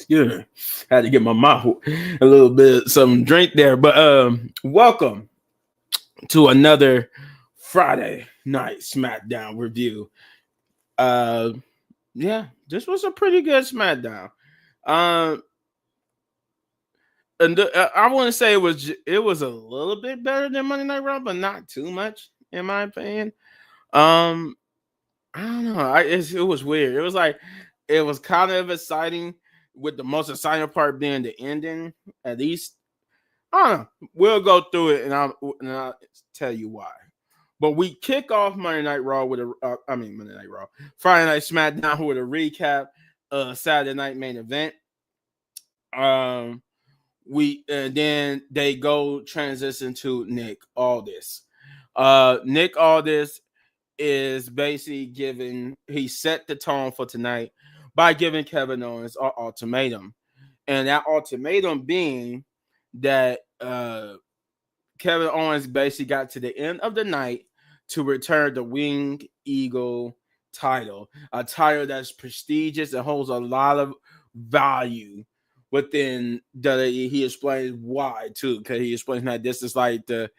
Excuse me. Had to get my mouth a little bit some drink there. But welcome to another Friday night Smackdown review. Uh yeah, this was a pretty good Smackdown. Um I want to say it was a little bit better than Monday Night Raw, but not too much in my opinion. Um I don't know. It was weird. It was like it was kind of exciting, with the most exciting part being the ending. At least I don't know. We'll go through it, and I'll tell you why. But we kick off Monday Night Raw with Monday Night Raw, Friday Night SmackDown with a recap. Saturday Night Main Event. Um, we then they go transition to Nick Aldis. Nick Aldis is basically he set the tone for tonight by giving Kevin Owens an ultimatum. And that ultimatum being that Kevin Owens basically got to the end of the night to return the Winged Eagle title, a title that's prestigious and holds a lot of value within WWE. He explains why too, because he explains that this is like the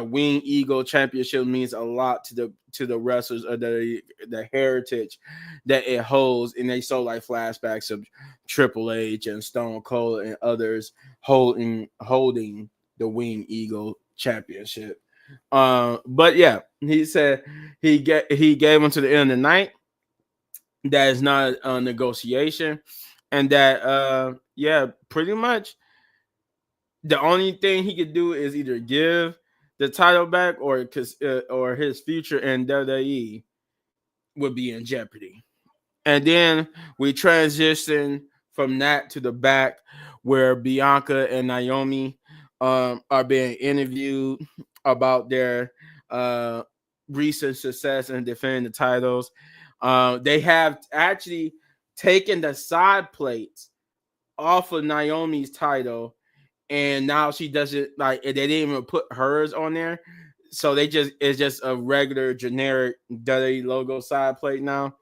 Winged Eagle Championship means a lot to the wrestlers of the heritage that it holds, and they saw like flashbacks of Triple H and Stone Cold and others holding the Winged Eagle Championship. But yeah, he said he gave him to the end of the night. That is not a negotiation, and that pretty much the only thing he could do is either give the title back or his future in WWE would be in jeopardy. And then we transition from that to the back where Bianca and Naomi are being interviewed about their recent success in defending the titles. They have actually taken the side plates off of Naomi's title, and now she doesn't like they didn't even put hers on there. So it's just a regular generic WWE logo side plate now.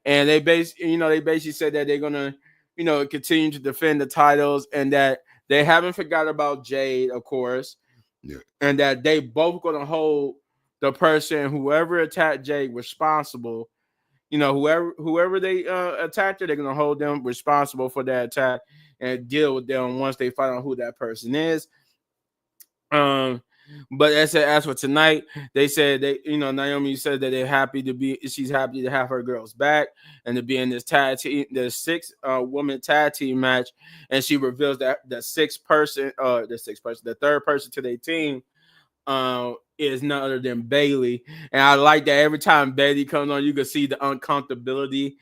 And they basically said that they're gonna, continue to defend the titles, and that they haven't forgot about Jade, of course. Yeah. And that they both gonna hold the person, whoever attacked Jade, responsible. Whoever they attacked her, they're gonna hold them responsible for that attack and deal with them once they find out who that person is. But as for tonight, they said Naomi said that she's happy to have her girls back and to be in this tag team, the 6-woman tag team match. And she reveals that the third person to their team is none other than Bailey. And I like that every time Bailey comes on, you can see the uncomfortability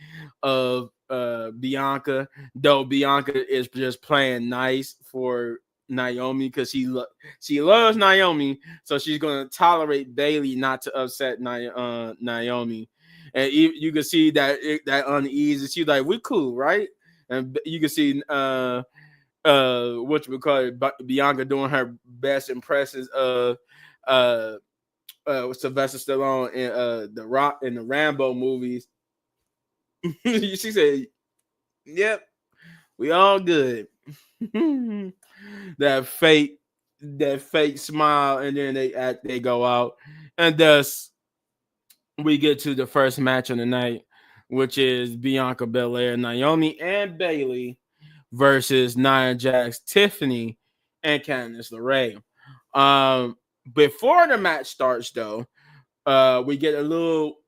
of Bianca, though Bianca is just playing nice for Naomi because she loves Naomi, so she's gonna tolerate Bailey not to upset Naomi. And you can see that uneasy. She's like, "We cool, right?" And you can see what we call it, Bianca doing her best impressions of Sylvester Stallone in the Rock in the Rambo movies. She said, "Yep, we all good." that fake smile, and then they go out, and thus we get to the first match of the night, which is Bianca Belair, Naomi, and Bailey versus Nia Jax, Tiffany, and Candice LeRae. Before the match starts, though, we get a little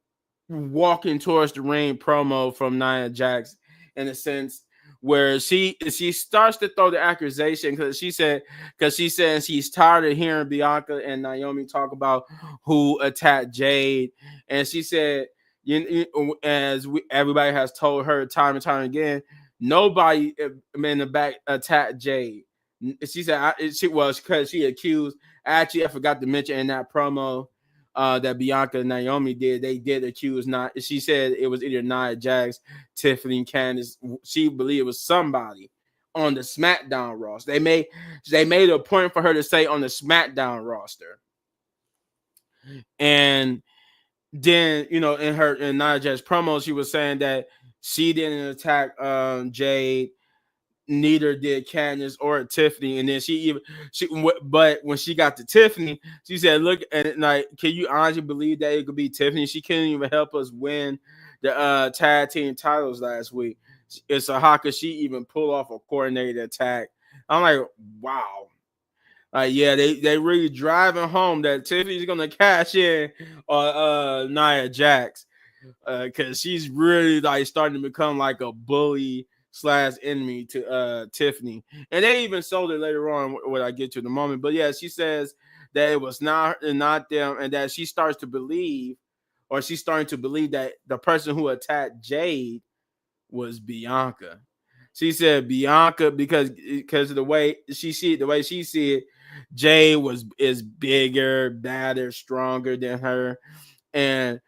walking towards the ring promo from Nia Jax, in a sense where she starts to throw the accusation because she said she's tired of hearing Bianca and Naomi talk about who attacked Jade, and she said, everybody has told her time and time again, nobody in the back attacked Jade. She said because she accused. Actually, I forgot to mention in that promo that Bianca and Naomi did, they did accuse not. She said it was either Nia Jax, Tiffany, Candice. She believed it was somebody on the SmackDown roster. They made a point for her to say on the SmackDown roster. And then in Nia Jax promo, she was saying that She didn't attack Jade, neither did Candace or Tiffany. And then but when she got to Tiffany, she said, "Look, and like, can you honestly believe that it could be Tiffany? She couldn't even help us win the tag team titles last week. So how could she even pull off a coordinated attack?" I'm like, wow. Yeah, they really driving home that Tiffany's gonna cash in on Nia Jax, because she's really like starting to become like a bully slash enemy to Tiffany. And they even sold it later on when I get to the moment. But yeah, she says that it was not them, and that she starts to believe, or she's starting to believe, that the person who attacked Jade was Bianca. She said Bianca because of the way she see it, Jade is bigger, badder, stronger than her, and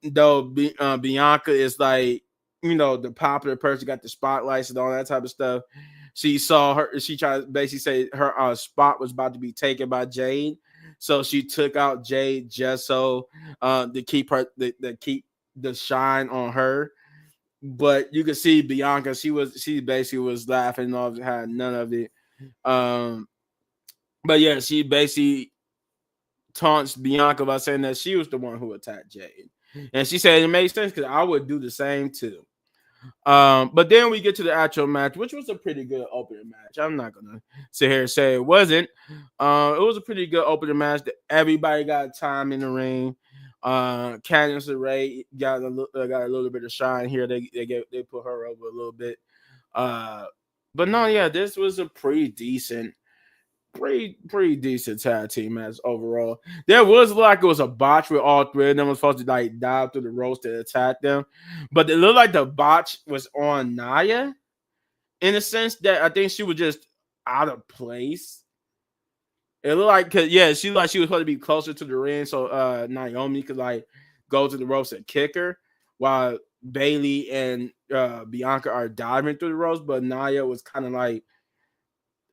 though Bianca is like, the popular person, got the spotlights and all that type of stuff. She saw her. She tried to basically say her spot was about to be taken by Jade, so she took out Jade just so to keep to keep the shine on her. But you could see Bianca. She basically was laughing off, had none of it. Um, but yeah, she basically taunts Bianca by saying that she was the one who attacked Jade. And she said it made sense because I would do the same too. But then we get to the actual match, which was a pretty good opening match. I'm not gonna sit here and say it wasn't. It was a pretty good opening match. That everybody got time in the ring. Candice LeRae got a little bit of shine here. They put her over a little bit. Uh, but no, yeah, this was a pretty decent tag team match overall. There was like it was a botch with all three of them was supposed to like dive through the ropes to attack them, but it looked like the botch was on Nia in a sense that I think she was just out of place. It looked like, cause yeah, she was supposed to be closer to the ring, so Naomi could like go to the ropes and kick her, while Bailey and Bianca are diving through the ropes, but Nia was kind of like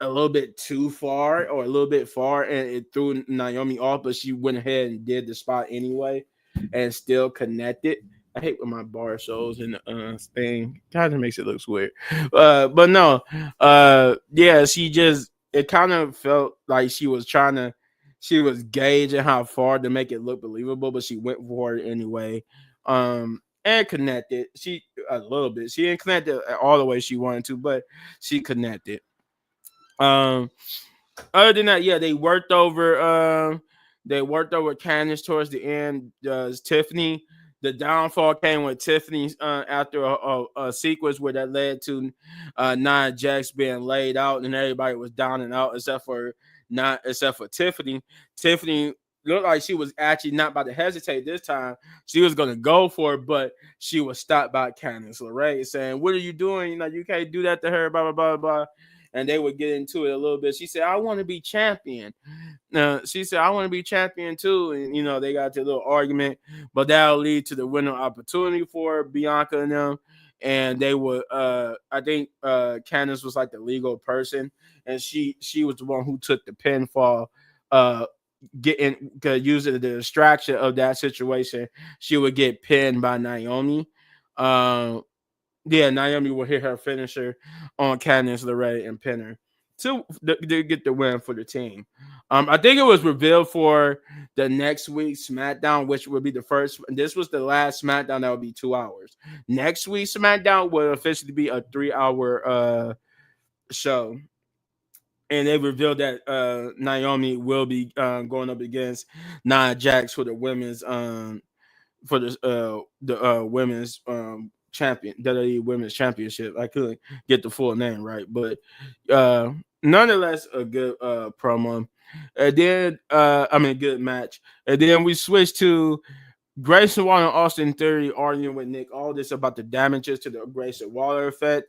a little bit too far or a little bit far, and it threw Naomi off, but she went ahead and did the spot anyway and still connected. I hate when my bar shows in the thing. Kind of makes it look weird. But no, yeah, it kind of felt like she was gauging how far to make it look believable, but she went for it anyway. And connected. She a little bit. She didn't connect it all the way she wanted to, but she connected. Um, Other than that, yeah, they worked over Candice towards the end. Tiffany, the downfall came with Tiffany after a sequence where that led to Nia Jax being laid out and everybody was down and out except for Tiffany. Tiffany looked like she was actually not about to hesitate this time. She was gonna go for it, but she was stopped by Candice LeRae saying, "What are you doing? You can't do that to her." Blah blah blah blah. And they would get into it a little bit. She said, "I want to be champion." She said, "I want to be champion too." And they got to a little argument, but that'll lead to the winning opportunity for Bianca and them. And they would, I think, Candice was like the legal person, and she was the one who took the pinfall. Getting using the distraction of that situation, she would get pinned by Naomi. Um, yeah, Naomi will hit her finisher on Candice LeRae and pin her to get the win for the team. I think it was revealed for the next week's SmackDown, which would be the first. This was the last SmackDown that would be 2 hours. Next week's SmackDown will officially be a 3 hour show. And they revealed that Naomi will be going up against Nia Jax for the women's champion WWE Women's Championship. I couldn't get the full name right, but uh, nonetheless, a good promo. And then good match. And then we switched to Grayson Waller and Austin Theory arguing with Nick Aldis about the damages to the Grayson Waller effect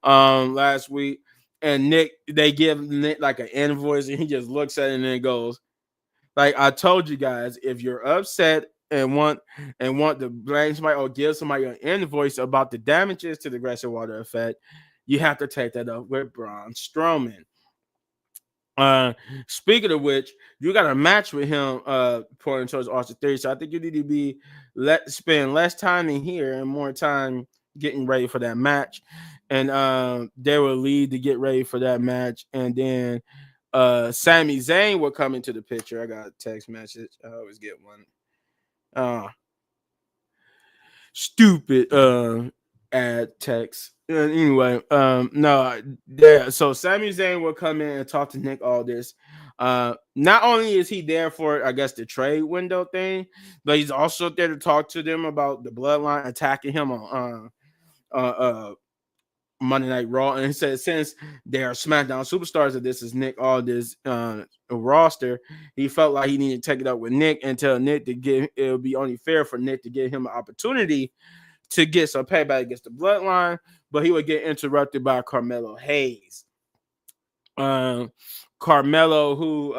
last week. And they give Nick like an invoice, and he just looks at it and then goes, like, "I told you guys, if you're upset and want to blame somebody or give somebody an invoice about the damages to the Grayson Waller effect, you have to take that up with Braun Strowman." Speaking of which, you got a match with him pointing towards Austin Theory. So I think you need to spend less time in here and more time getting ready for that match, and they would lead to get ready for that match, and then Sami Zayn would come into the picture. I got a text message. I always get one. Stupid ad text. Anyway, no, yeah. So Sami Zayn will come in and talk to Nick Aldis. Not only is he there for, I guess, the trade window thing, but he's also there to talk to them about the bloodline attacking him on Monday Night Raw. And he said since they are SmackDown superstars, and this is Nick Aldis roster, he felt like he needed to take it up with Nick and tell Nick to give it would be only fair for Nick to give him an opportunity to get some payback against the bloodline, but he would get interrupted by Carmelo Hayes. Carmelo, who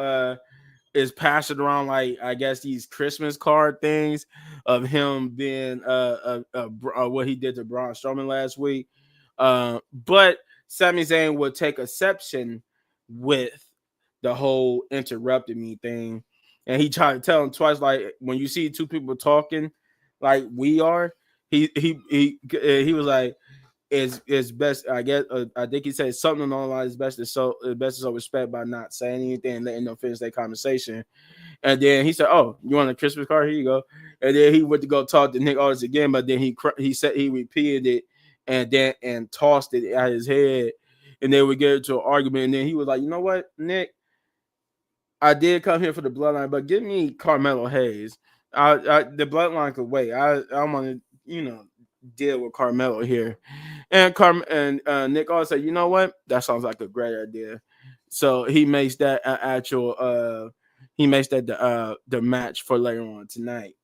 is passing around like I guess these Christmas card things of him being what he did to Braun Strowman last week. But Sami Zayn would take exception with the whole interrupted me thing, and he tried to tell him twice, like when you see two people talking like we are, he was like, it's best. I guess I think he said something along the lines. It's best to show respect by not saying anything and letting them finish their conversation. And then he said, "Oh, you want a Christmas card? Here you go." And then he went to go talk to Nick Aldis again, but then he said he repeated it and tossed it at his head, and they would get into an argument. And then he was like, "You know what, Nick? I did come here for the bloodline, but give me Carmelo Hayes. The bloodline could wait. I want to, deal with Carmelo here." And Nick also said, "You know what? That sounds like a great idea." So he makes that he makes that the match for later on tonight.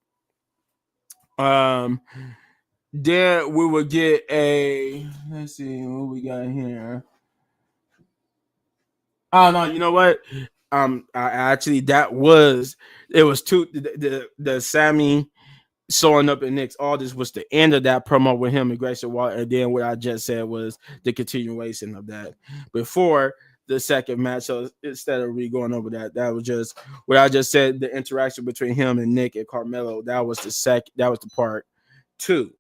Then we will get let's see what we got here. Oh no, you know what? It was the Sammy showing up in Nick's Aldis was the end of that promo with him and Grayson Waller, and then what I just said was the continuation of that before the second match. So instead of going over that, that was just what I just said. The interaction between him and Nick and Carmelo. That was the part two.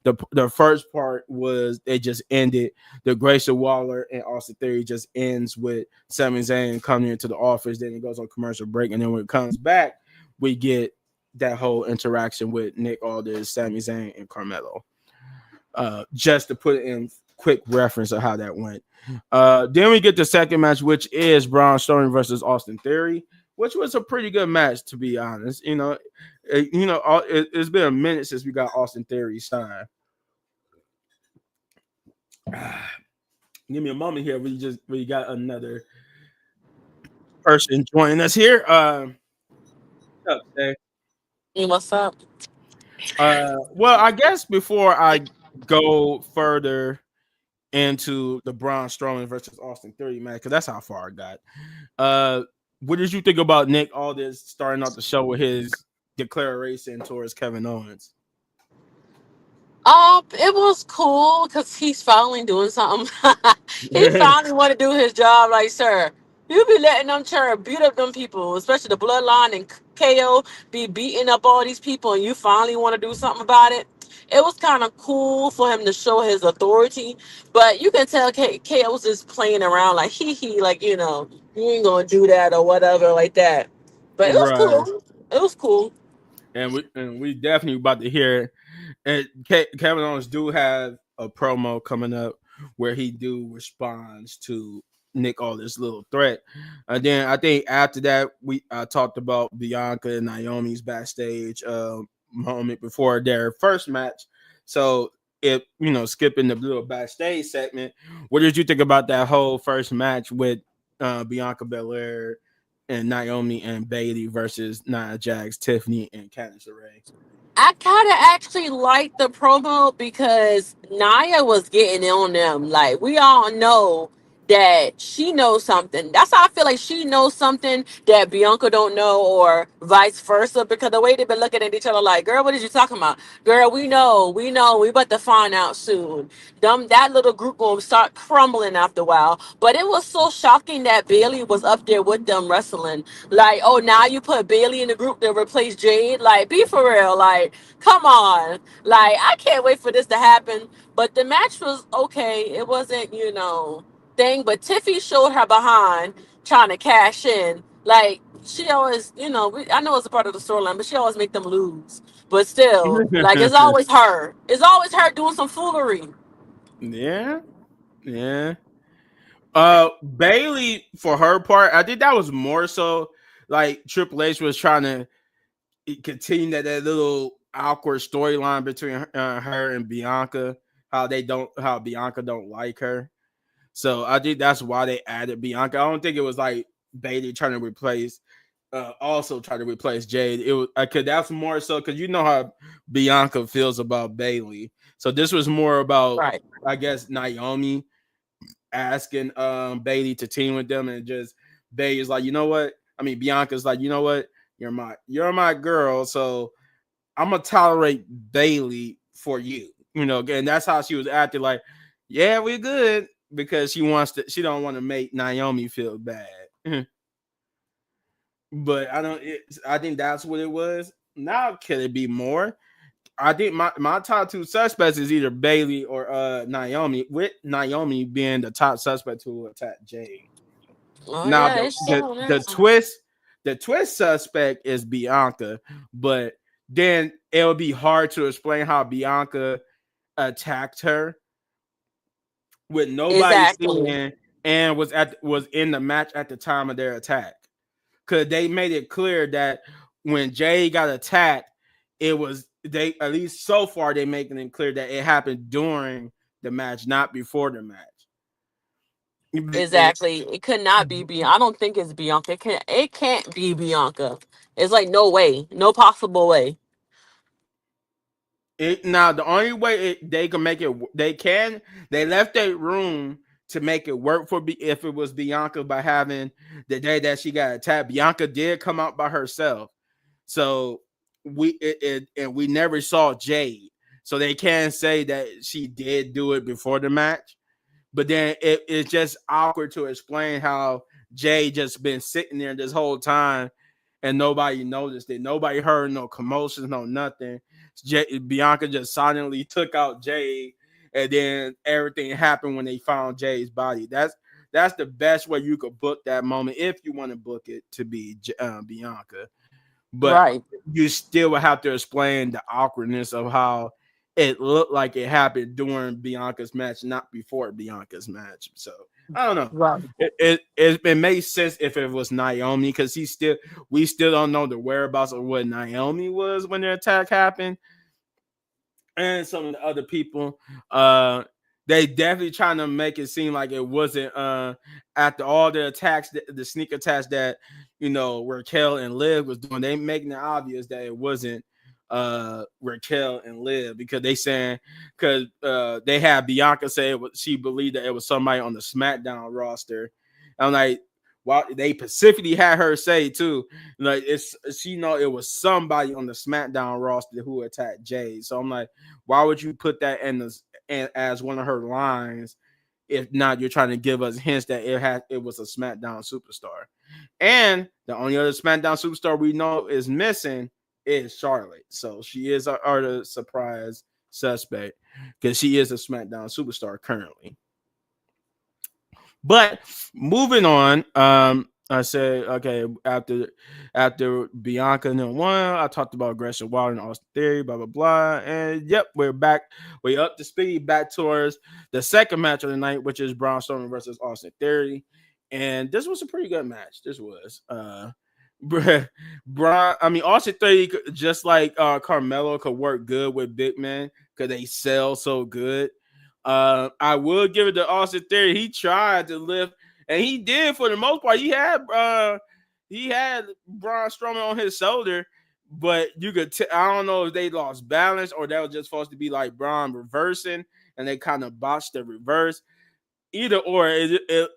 The first part was they just ended. The Grayson Waller and Austin Theory just ends with Sami Zayn coming into the office. Then it goes on commercial break, and then when it comes back, we get that whole interaction with Nick Aldis, Sami Zayn, and Carmelo. Just to put it in quick reference of how that went. Then we get the second match, which is Braun Strowman versus Austin Theory, which was a pretty good match, to be honest. It's been a minute since we got Austin Theory signed. Give me a moment here. We got another person joining us here. What's up, Dave? What's up? Well, I guess before I go further into the Braun Strowman versus Austin Theory match, because that's how far I got. What did you think about Nick Aldis starting out the show with his declaration towards Kevin Owens? It was cool because he's finally doing something. He finally want to do his job. Like, sir, you be letting them try to beat up them people, especially the Bloodline and KO, be beating up all these people, and you finally want to do something about it. It was kind of cool for him to show his authority, but you can tell KO was just playing around, like like you ain't gonna do that or whatever, like that. But it was Right. cool. It was cool. And we definitely about to hear. And Kevin Owens do have a promo coming up where he do responds to Nick Aldis' little threat. And then I think after that we talked about Bianca and Naomi's backstage moment before their first match. So if skipping the little backstage segment, what did you think about that whole first match with Bianca Belair and Naomi and Bailey versus Nia Jax, Tiffany, and Candice LeRae? I kind of actually liked the promo because Naya was getting on them. Like, we all know that she knows something. That's how I feel like she knows something that Bianca don't know, or vice versa. Because the way they've been looking at each other, like, "Girl, what is you talking about? Girl, we about to find out soon." That little group will start crumbling after a while. But it was so shocking that Bailey was up there with them wrestling. Like, oh, now you put Bailey in the group to replace Jade. Like, be for real. Like, come on. Like, I can't wait for this to happen. But the match was okay. It wasn't, thing. But Tiffy showed her behind trying to cash in. Like, she always, I know it's a part of the storyline, but she always make them lose. But still, like, it's always her. It's always her doing some foolery. Yeah, yeah. Bailey, for her part, I think that was more so like Triple H was trying to continue that little awkward storyline between her and Bianca. How Bianca don't like her. So I think that's why they added Bianca. I don't think it was like Bailey trying to replace, also trying to replace Jade. It was cause that's more so because you know how Bianca feels about Bailey. So this was more about, Right. I guess, Naomi asking Bailey to team with them, and just Bailey's like, you know what? I mean, Bianca's like, you know what? You're my girl, so I'm gonna tolerate Bailey for you. And that's how she was acting. Like, yeah, we're good because she don't want to make Naomi feel bad. But I think that's what it was. Now, can it be more? I think my top two suspects is either Bailey or Naomi, with Naomi being the top suspect to attack Jade. Oh Now yeah, the it's the, showing the that. twist suspect is Bianca, but then it would be hard to explain how Bianca attacked her with nobody Exactly. seeing and was in the match at the time of their attack. Cause they made it clear that when Jay got attacked, it was they at least so far they making it clear that it happened during the match, not before the match. Exactly. It could not be Bianca. I don't think it's Bianca. It can't be Bianca. It's like no way. No possible way. Now the only way they can make it, they left that room to make it work for if it was Bianca by having the day that she got attacked. Bianca did come out by herself, so and we never saw Jade, so they can say that she did do it before the match. But then it's just awkward to explain how Jade just been sitting there this whole time and nobody noticed it. Nobody heard no commotions, no nothing. Bianca just silently took out Jade, and then everything happened when they found Jade's body. That's the best way you could book that moment if you want to book it to be Bianca. But Right. you still would have to explain the awkwardness of how it looked like it happened during Bianca's match, not before Bianca's match. So I don't know. Right. It makes sense if it was Naomi, because we still don't know the whereabouts of what Naomi was when the attack happened, and some of the other people. They definitely trying to make it seem like it wasn't after all the attacks, the sneak attacks that Raquel and Liv was doing. They making it obvious that it wasn't Raquel and Liv, because they saying, because they had Bianca say she believed that it was somebody on the Smackdown roster. I'm like, well, they specifically had her say too, like she know it was somebody on the Smackdown roster who attacked Jade. So I'm like, why would you put that as one of her lines? If not, you're trying to give us hints that it was a SmackDown superstar. And the only other SmackDown superstar we know is missing is Charlotte. So she is our surprise suspect, because she is a SmackDown superstar currently. But moving on, I said, okay, after Bianca and then one, I talked about Gresham Wilder and Austin Theory, blah blah blah, and yep, we're back. We're up to speed, back towards the second match of the night, which is Braun Strowman versus Austin Theory, and this was a pretty good match. This was, Braun. I mean, Austin Theory, just like Carmelo, could work good with big men because they sell so good. I will give it to Austin Theory. He tried to lift, and he did for the most part. He had Braun Strowman on his shoulder, but you could I don't know if they lost balance or that was just supposed to be like Braun reversing, and they kind of botched the reverse. either or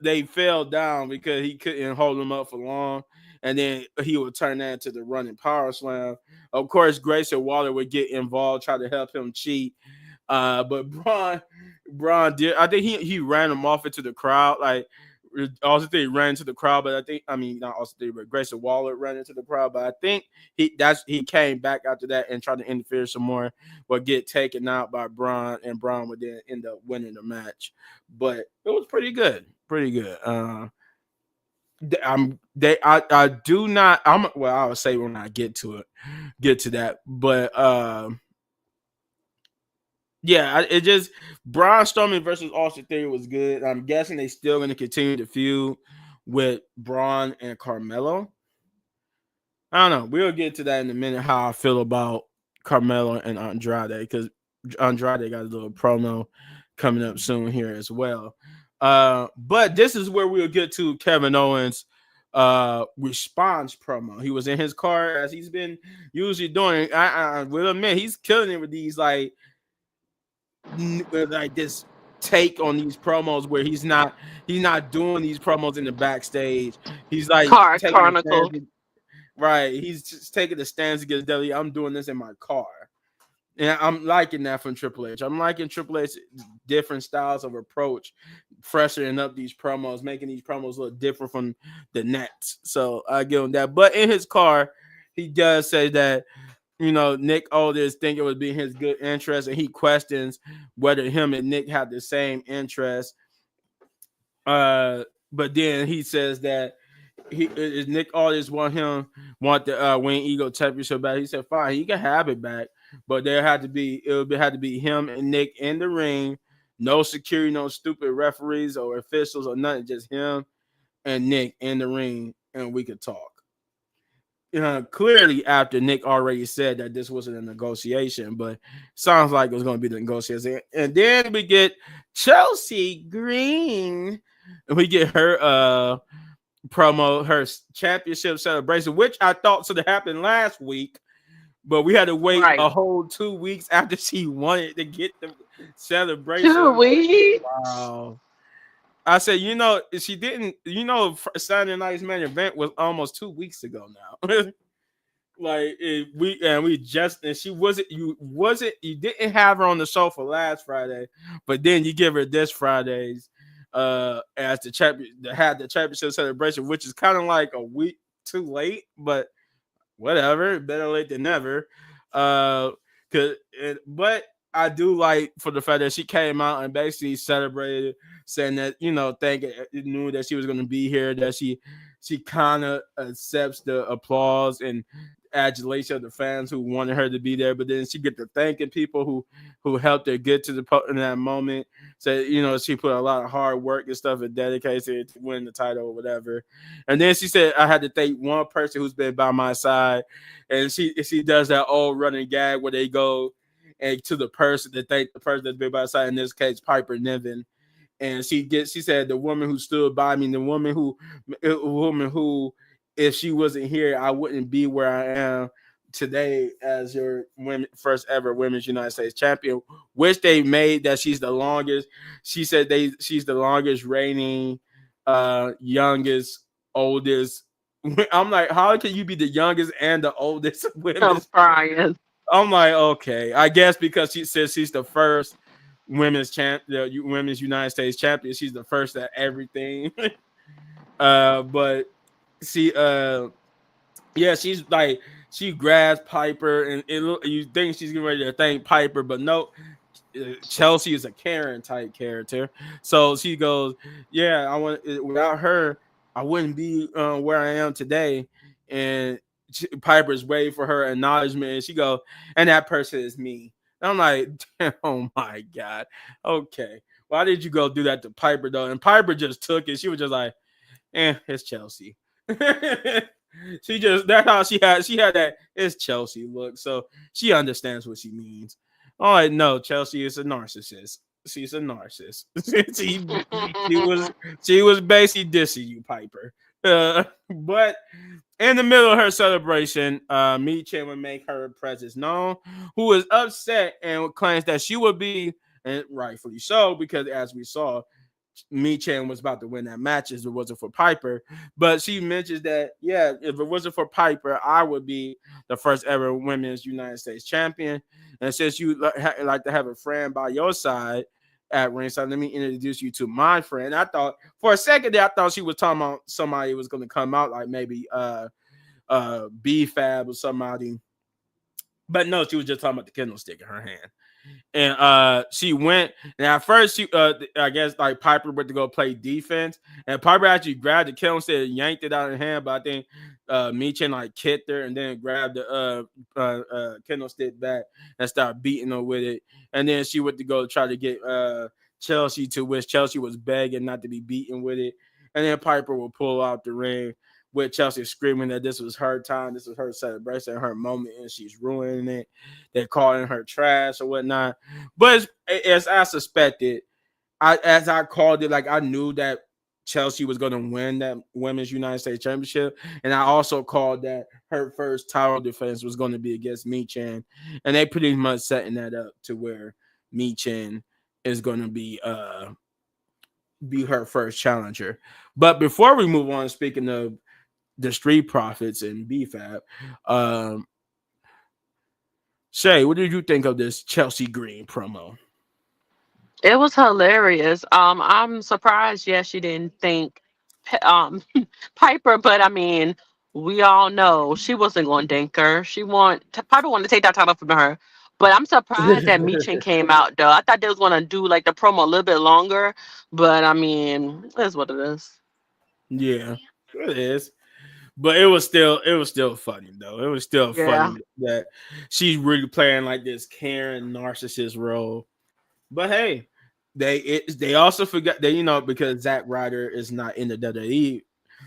they fell down because he couldn't hold them up for long, and then he would turn that into the running power slam. Of course, Grayson Waller would get involved, try to help him cheat. But Braun did. I think he ran him off into the crowd. Like Austin Theory ran into the crowd, but I mean not Austin Theory, but Grayson Waller ran into the crowd. But I think he came back after that and tried to interfere some more, but get taken out by Braun, and Braun would then end up winning the match. But it was pretty good, pretty good. I do not. I would say when I get to that, but yeah, it just Braun Strowman versus Austin Theory was good. I'm guessing they still going to continue to feud with Braun and Carmelo. I don't know. We'll get to that in a minute. How I feel about Carmelo and Andrade, because Andrade got a little promo coming up soon here as well. But this is where we'll get to Kevin Owens' response promo. He was in his car as he's been usually doing. I will admit he's killing it with these like this take on these promos where he's not doing these promos in the backstage. He's like Car taking Chronicle. right. He's just taking the stands against WWE. I'm doing this in my car. And I'm liking that from Triple H. I'm liking Triple H different styles of approach, freshening up these promos, making these promos look different from the Nets. So I give him that. But in his car, he does say that Nick Aldis think it would be in his good interest, and he questions whether him and Nick have the same interest. But then he says that Nick Aldis want the Wayne Eagle Championship back. He said, fine, he can have it back, but there had to be him and Nick in the ring, no security, no stupid referees or officials or nothing, just him and Nick in the ring, and we could talk. Clearly after Nick already said that this wasn't a negotiation, but sounds like it was going to be the negotiation. And then we get Chelsea Green, and we get her promo, her championship celebration, which I thought should have happened last week, but we had to wait a whole 2 weeks after she wanted to get the celebration. 2 weeks? Wow. I said, she didn't, Saturday Night's main event was almost 2 weeks ago now. You didn't have her on the show for last Friday, but then you give her this Friday's as the championship celebration, which is kind of like a week too late, but whatever, better late than never. But I do like for the fact that she came out and basically celebrated, saying that knew that she was going to be here, that she kind of accepts the applause and adulation of the fans who wanted her to be there, but then she get to thanking people who helped her get to in that moment. So she put a lot of hard work and stuff and dedicated to win the title or whatever. And then she said, I had to thank one person who's been by my side, and she does that old running gag where they go and to the person to thank the person that's been by her side, in this case Piper Niven. And she said, the woman who stood by me, the woman who if she wasn't here, I wouldn't be where I am today as your first ever women's United States champion, which they made that she's the longest. She said she's the longest reigning, youngest, oldest. I'm like, how can you be the youngest and the oldest women's? I'm like, okay, I guess because she says she's the first women's women's United States champion. She's the first at everything. But she's like, she grabs Piper, and you think she's getting ready to thank Piper, but no, Chelsea is a Karen type character. So she goes, yeah, without her, I wouldn't be where I am today. And Piper's waiting for her acknowledgement, and she goes, and that person is me. And I'm like, oh my God. Okay. Why did you go do that to Piper though? And Piper just took it. She was just like, it's Chelsea. That's how she had that it's Chelsea look. So she understands what she means. All right, no, Chelsea is a narcissist. She's a narcissist. she was basically dissing you, Piper. But in the middle of her celebration, Michin would make her presence known, who is upset and claims that she would be, and rightfully so, because as we saw, Michin was about to win that match if it wasn't for Piper. But she mentions that, yeah, if it wasn't for Piper, I would be the first ever women's United States champion. And since you like to have a friend by your side at ringside, let me introduce you to my friend. I thought for a second there, I thought she was talking about somebody who was going to come out, like maybe B-Fab or somebody. But no, she was just talking about the candlestick in her hand. And she went, and at first she I guess like Piper went to go play defense, and Piper actually grabbed the candlestick and yanked it out of her hand, but I think Michin like kicked her and then grabbed the candlestick back and started beating her with it. And then she went to go try to get Chelsea, to which Chelsea was begging not to be beaten with it. And then Piper will pull out the ring with Chelsea screaming that this was her time, this was her celebration, her moment, and she's ruining it. They're calling her trash or whatnot. But as I suspected, as I called it, like I knew that Chelsea was going to win that Women's United States Championship, and I also called that her first title defense was going to be against Michin, and they pretty much setting that up to where Michin is going to be her first challenger. But before we move on, speaking of the Street Profits and B-Fab, Shay, what did you think of this Chelsea Green promo? It was hilarious. I'm surprised. Yes, she didn't think Piper, but I mean, we all know she wasn't going to dink her. Piper wanted to take that title from her. But I'm surprised that Michin came out though. I thought they was going to do like the promo a little bit longer, but I mean, that's what it is. Yeah, it is. But it was still funny though. It was still Yeah. funny that she's really playing like this Karen narcissist role. But hey, they also forgot that, because Zack Ryder is not in the WWE,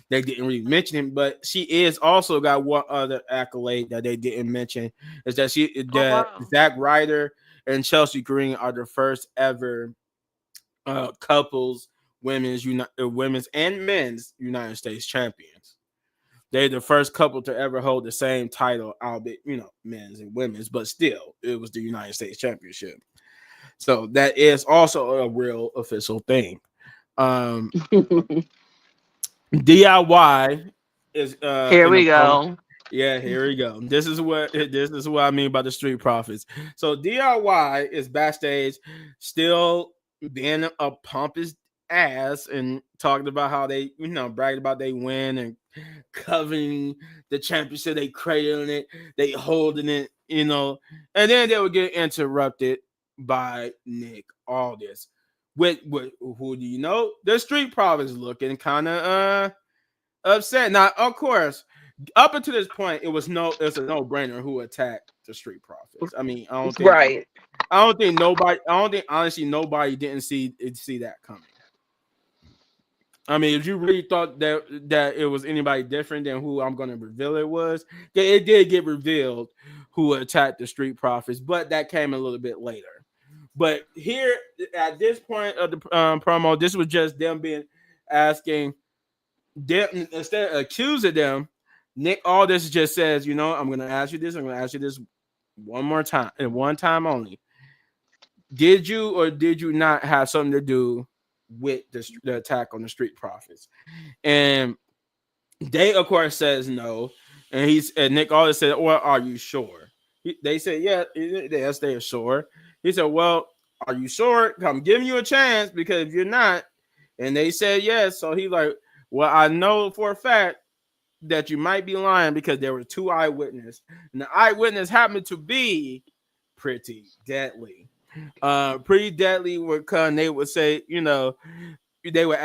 they didn't really mention him. But she is also got one other accolade that they didn't mention, is that Oh that wow. Zack Ryder and Chelsea Green are the first ever couples women's and men's United States champions. They're the first couple to ever hold the same title, albeit, men's and women's, but still, it was the United States Championship. So that is also a real official thing. Um, DIY is Here in the we promo. go. Yeah, here we go. This is what I mean by the Street Profits. So DIY is backstage, still being a pompous ass and talking about how they, bragging about they win and covering the championship, they cradling it, they holding it, and then they would get interrupted by Nick Aldis. With who do you know? The Street Profits looking kind of upset. Now, of course, up until this point, it's a no-brainer who attacked the Street Profits. I mean, Right. I don't think honestly nobody didn't see that coming. I mean, if you really thought that it was anybody different than who I'm going to reveal it was, it did get revealed who attacked the Street Profits, but that came a little bit later. But here, at this point of the promo, this was just them being asking them, instead of accusing them. Nick Aldis just says, I'm going to ask you this. I'm going to ask you this one more time, and one time only. Did you or did you not have something to do with the attack on the Street Profits? And they, of course, says no. And Nick Aldis said, well, are you sure? They said, yeah, yes, they are sure. He said, well, are you sure? I'm giving you a chance, because if you're not, and they said yes. So he's like, well, I know for a fact that you might be lying, because there were two eyewitnesses. And the eyewitness happened to be Pretty Deadly. Pretty Deadly would come. They would say, he would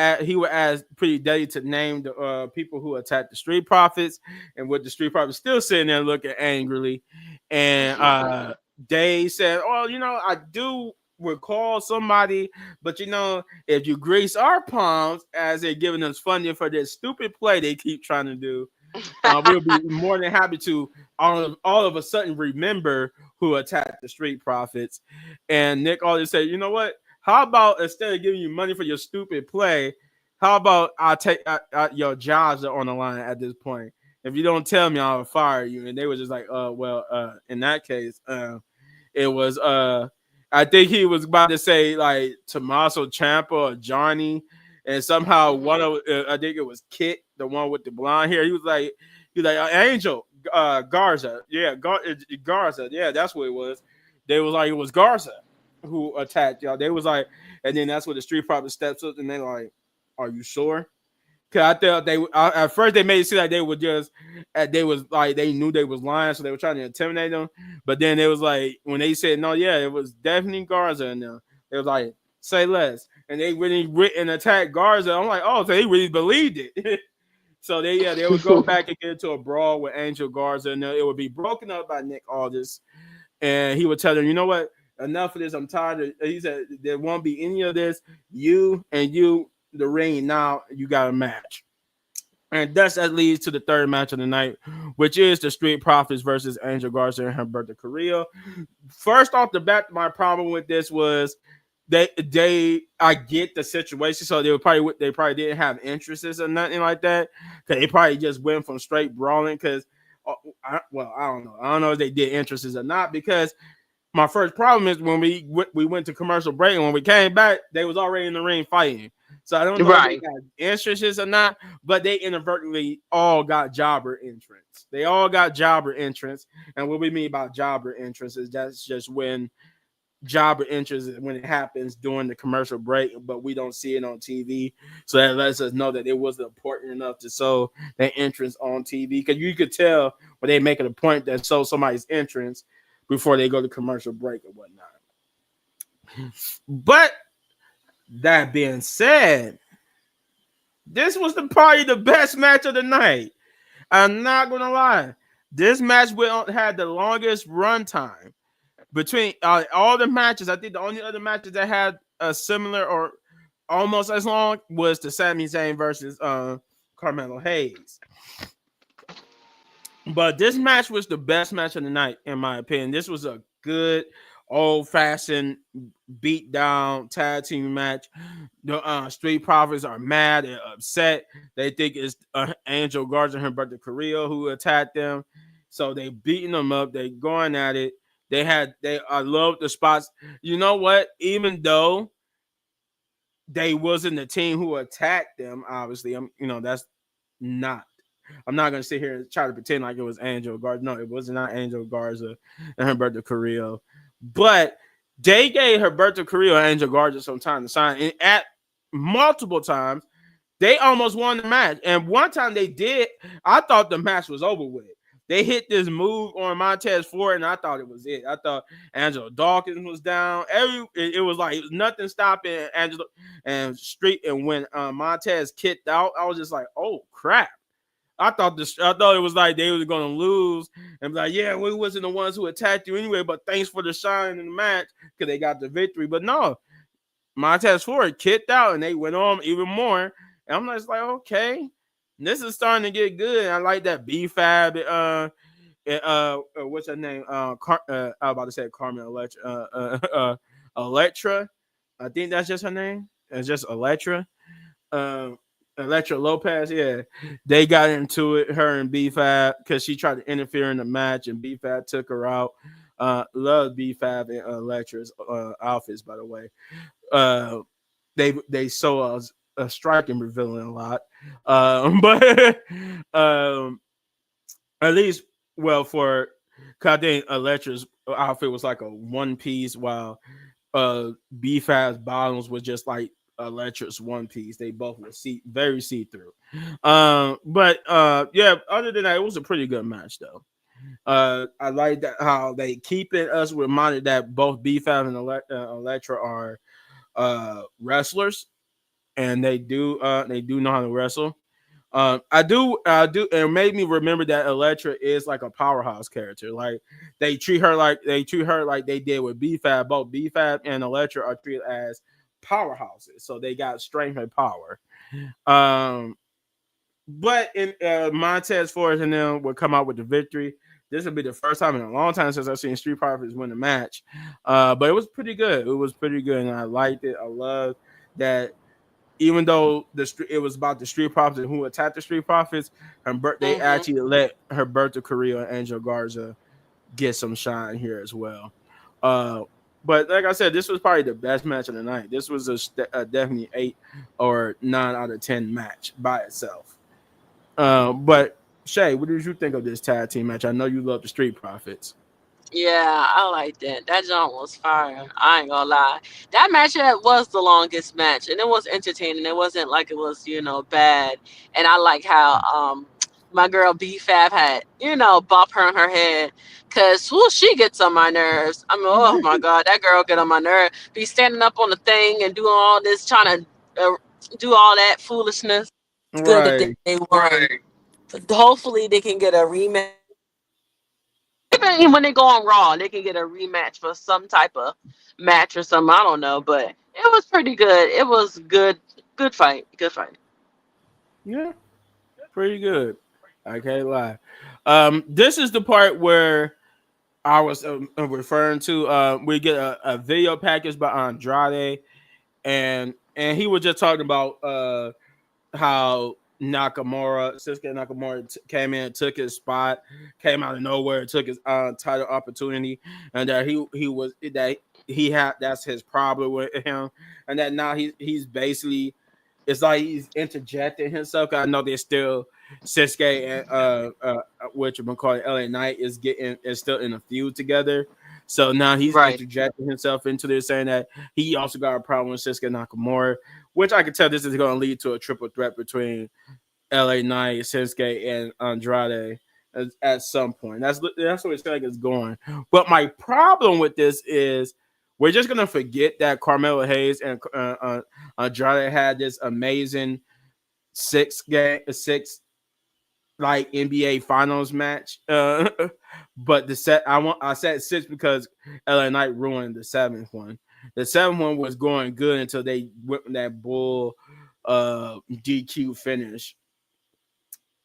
ask Pretty Deadly to name the people who attacked the Street Profits, and with the Street Profits still sitting there looking angrily, and they said, "Oh, I do recall somebody, but if you grease our palms as they're giving us funding for this stupid play they keep trying to do, we'll be more than happy to all of a sudden remember who attacked the Street Profits." And Nick always said, "You know what? How about instead of giving you money for your stupid play, how about I take your jobs are on the line at this point? If you don't tell me, I'll fire you." And they were just like, in that case, it was I think he was about to say like Tommaso Ciampa or Johnny, and somehow one Mm-hmm. of I think it was Kit, the one with the blonde hair. He was like Angel Garza, yeah, Garza, yeah, that's what it was. They was like it was Garza who attacked y'all. They was like, and then that's where the Street Profits steps up, and they like, are you sure? Cause I thought at first they made it seem like they were just they was like they knew they was lying, so they were trying to intimidate them. But then it was like when they said no, yeah, it was definitely Garza in there. It was like say less, and they really went and attacked Garza. I'm like, oh, so they really believed it. So they would go back and get into a brawl with Angel Garza, and it would be broken up by Nick Aldis, and he would tell them, you know what, enough of this. I'm tired of. He said there won't be any of this. You, the ring now. You got a match. And thus that leads to the third match of the night, which is the Street Profits versus Angel Garza and Humberto Carrillo. First off the bat, my problem with this was they I get the situation, so they probably didn't have interests or nothing like that. Cause they probably just went from straight brawling. Cause I don't know if they did interests or not, because my first problem is when we went to commercial break, and when we came back, they was already in the ring fighting. So I don't know if they Right. got interests or not, but they inadvertently all got jobber entrance. They all got jobber entrance, and what we mean by jobber entrance is that's just when jobber entrance is when it happens during the commercial break, but we don't see it on TV. So that lets us know that it wasn't important enough to show their entrance on TV, because you could tell when they making a point that show somebody's entrance before they go to commercial break or whatnot. But that being said, this was probably the best match of the night. I'm not gonna lie. This match had the longest run time between all the matches. I think the only other matches that had a similar or almost as long was the Sami Zayn versus Carmelo Hayes. But this match was the best match of the night, in my opinion. This was a good, old fashioned, beat down tag team match. The Street Profits are mad and upset. They think it's Angel Garza and Humberto Carrillo who attacked them. So they beating them up. They going at it. I love the spots. You know what? Even though they wasn't the team who attacked them, obviously, that's not. I'm not gonna sit here and try to pretend like it was Angel Garza. No, it was not Angel Garza and Humberto Carrillo. But they gave Humberto Carrillo and Angel Garza some time to sign. And at multiple times, they almost won the match. And one time they did, I thought the match was over with. They hit this move on Montez Ford, and I thought it was it. I thought Angelo Dawkins was down. It was like nothing stopping Angelo and Street. And when Montez kicked out, I was just like, oh crap. I thought it was like they was gonna lose and be like, yeah, we wasn't the ones who attacked you anyway, but thanks for the shine in the match because they got the victory. But no, Montez Ford kicked out and they went on even more. And I'm just like, okay, this is starting to get good. I like that B-Fab. What's her name? I was about to say Carmen Electra. Electra. I think that's just her name. It's just Electra. Um, Electra Lopez, yeah, they got into it, her and B-Fab, because she tried to interfere in the match, and B-Fab took her out. Love B-Fab and Electra's outfits, by the way. Uh, they saw us striking revealing a lot, but at least, well, for cause I think Electra's outfit was like a one piece, while B-Fab's bottoms was just like Electra's one piece. They both were very see through. But yeah, other than that, it was a pretty good match though. I like that how they keeping us reminded that both B-Fab and Electra are wrestlers, and they do know how to wrestle. I do, and it made me remember that Electra is like a powerhouse character. Like they treat her like they did with B-Fab. Both B-Fab and Electra are treated as powerhouses, so they got strength and power. Um, but in Montez Ford and them would come out with the victory. This would be the first time in a long time since I've seen Street Profits win a match. But it was pretty good. It was pretty good, and I liked it. I love that even though it was about the Street Profits and who attacked the Street Profits, they Mm-hmm. actually let Humberto Carrillo and Angel Garza get some shine here as well. Uh, But like I said, this was probably the best match of the night. This was a definitely 8 or 9 out of 10 match by itself. But Shay, what did you think of this tag team match? I know you love the Street Profits. Yeah, I like that. That jump was fire. I ain't gonna lie. That match was the longest match, and it was entertaining. It wasn't like it was, bad. And I like how my girl B Fab had, bop her in her head, cause who she gets on my nerves. I mean, oh my god, that girl get on my nerve. Be standing up on the thing and doing all this, trying to do all that foolishness. It's good that Right. they won. Right. Hopefully, they can get a rematch. Even when they go on Raw, they can get a rematch for some type of match or something. I don't know, but it was pretty good. It was good, good fight, good fight. Yeah, pretty good. I can't lie. This is the part where I was referring to. We get a video package by Andrade, and he was just talking about how Shinsuke Nakamura came in, took his spot, came out of nowhere, took his title opportunity, and that he had that's his problem with him, and that now he's basically it's like he's interjecting himself. I know there's still Shinsuke and which we call it LA Knight is still in a feud together. So now he's Right. interjecting himself into this, saying that he also got a problem with Shinsuke Nakamura, which I can tell this is going to lead to a triple threat between LA Knight, Shinsuke, and Andrade at some point. That's what it's like it's going. But my problem with this is we're just gonna forget that Carmelo Hayes and Andrade had this amazing six like NBA Finals match. But I said 6 because LA Knight ruined the 7th one. The 7th one was going good until they went with that bull DQ finish.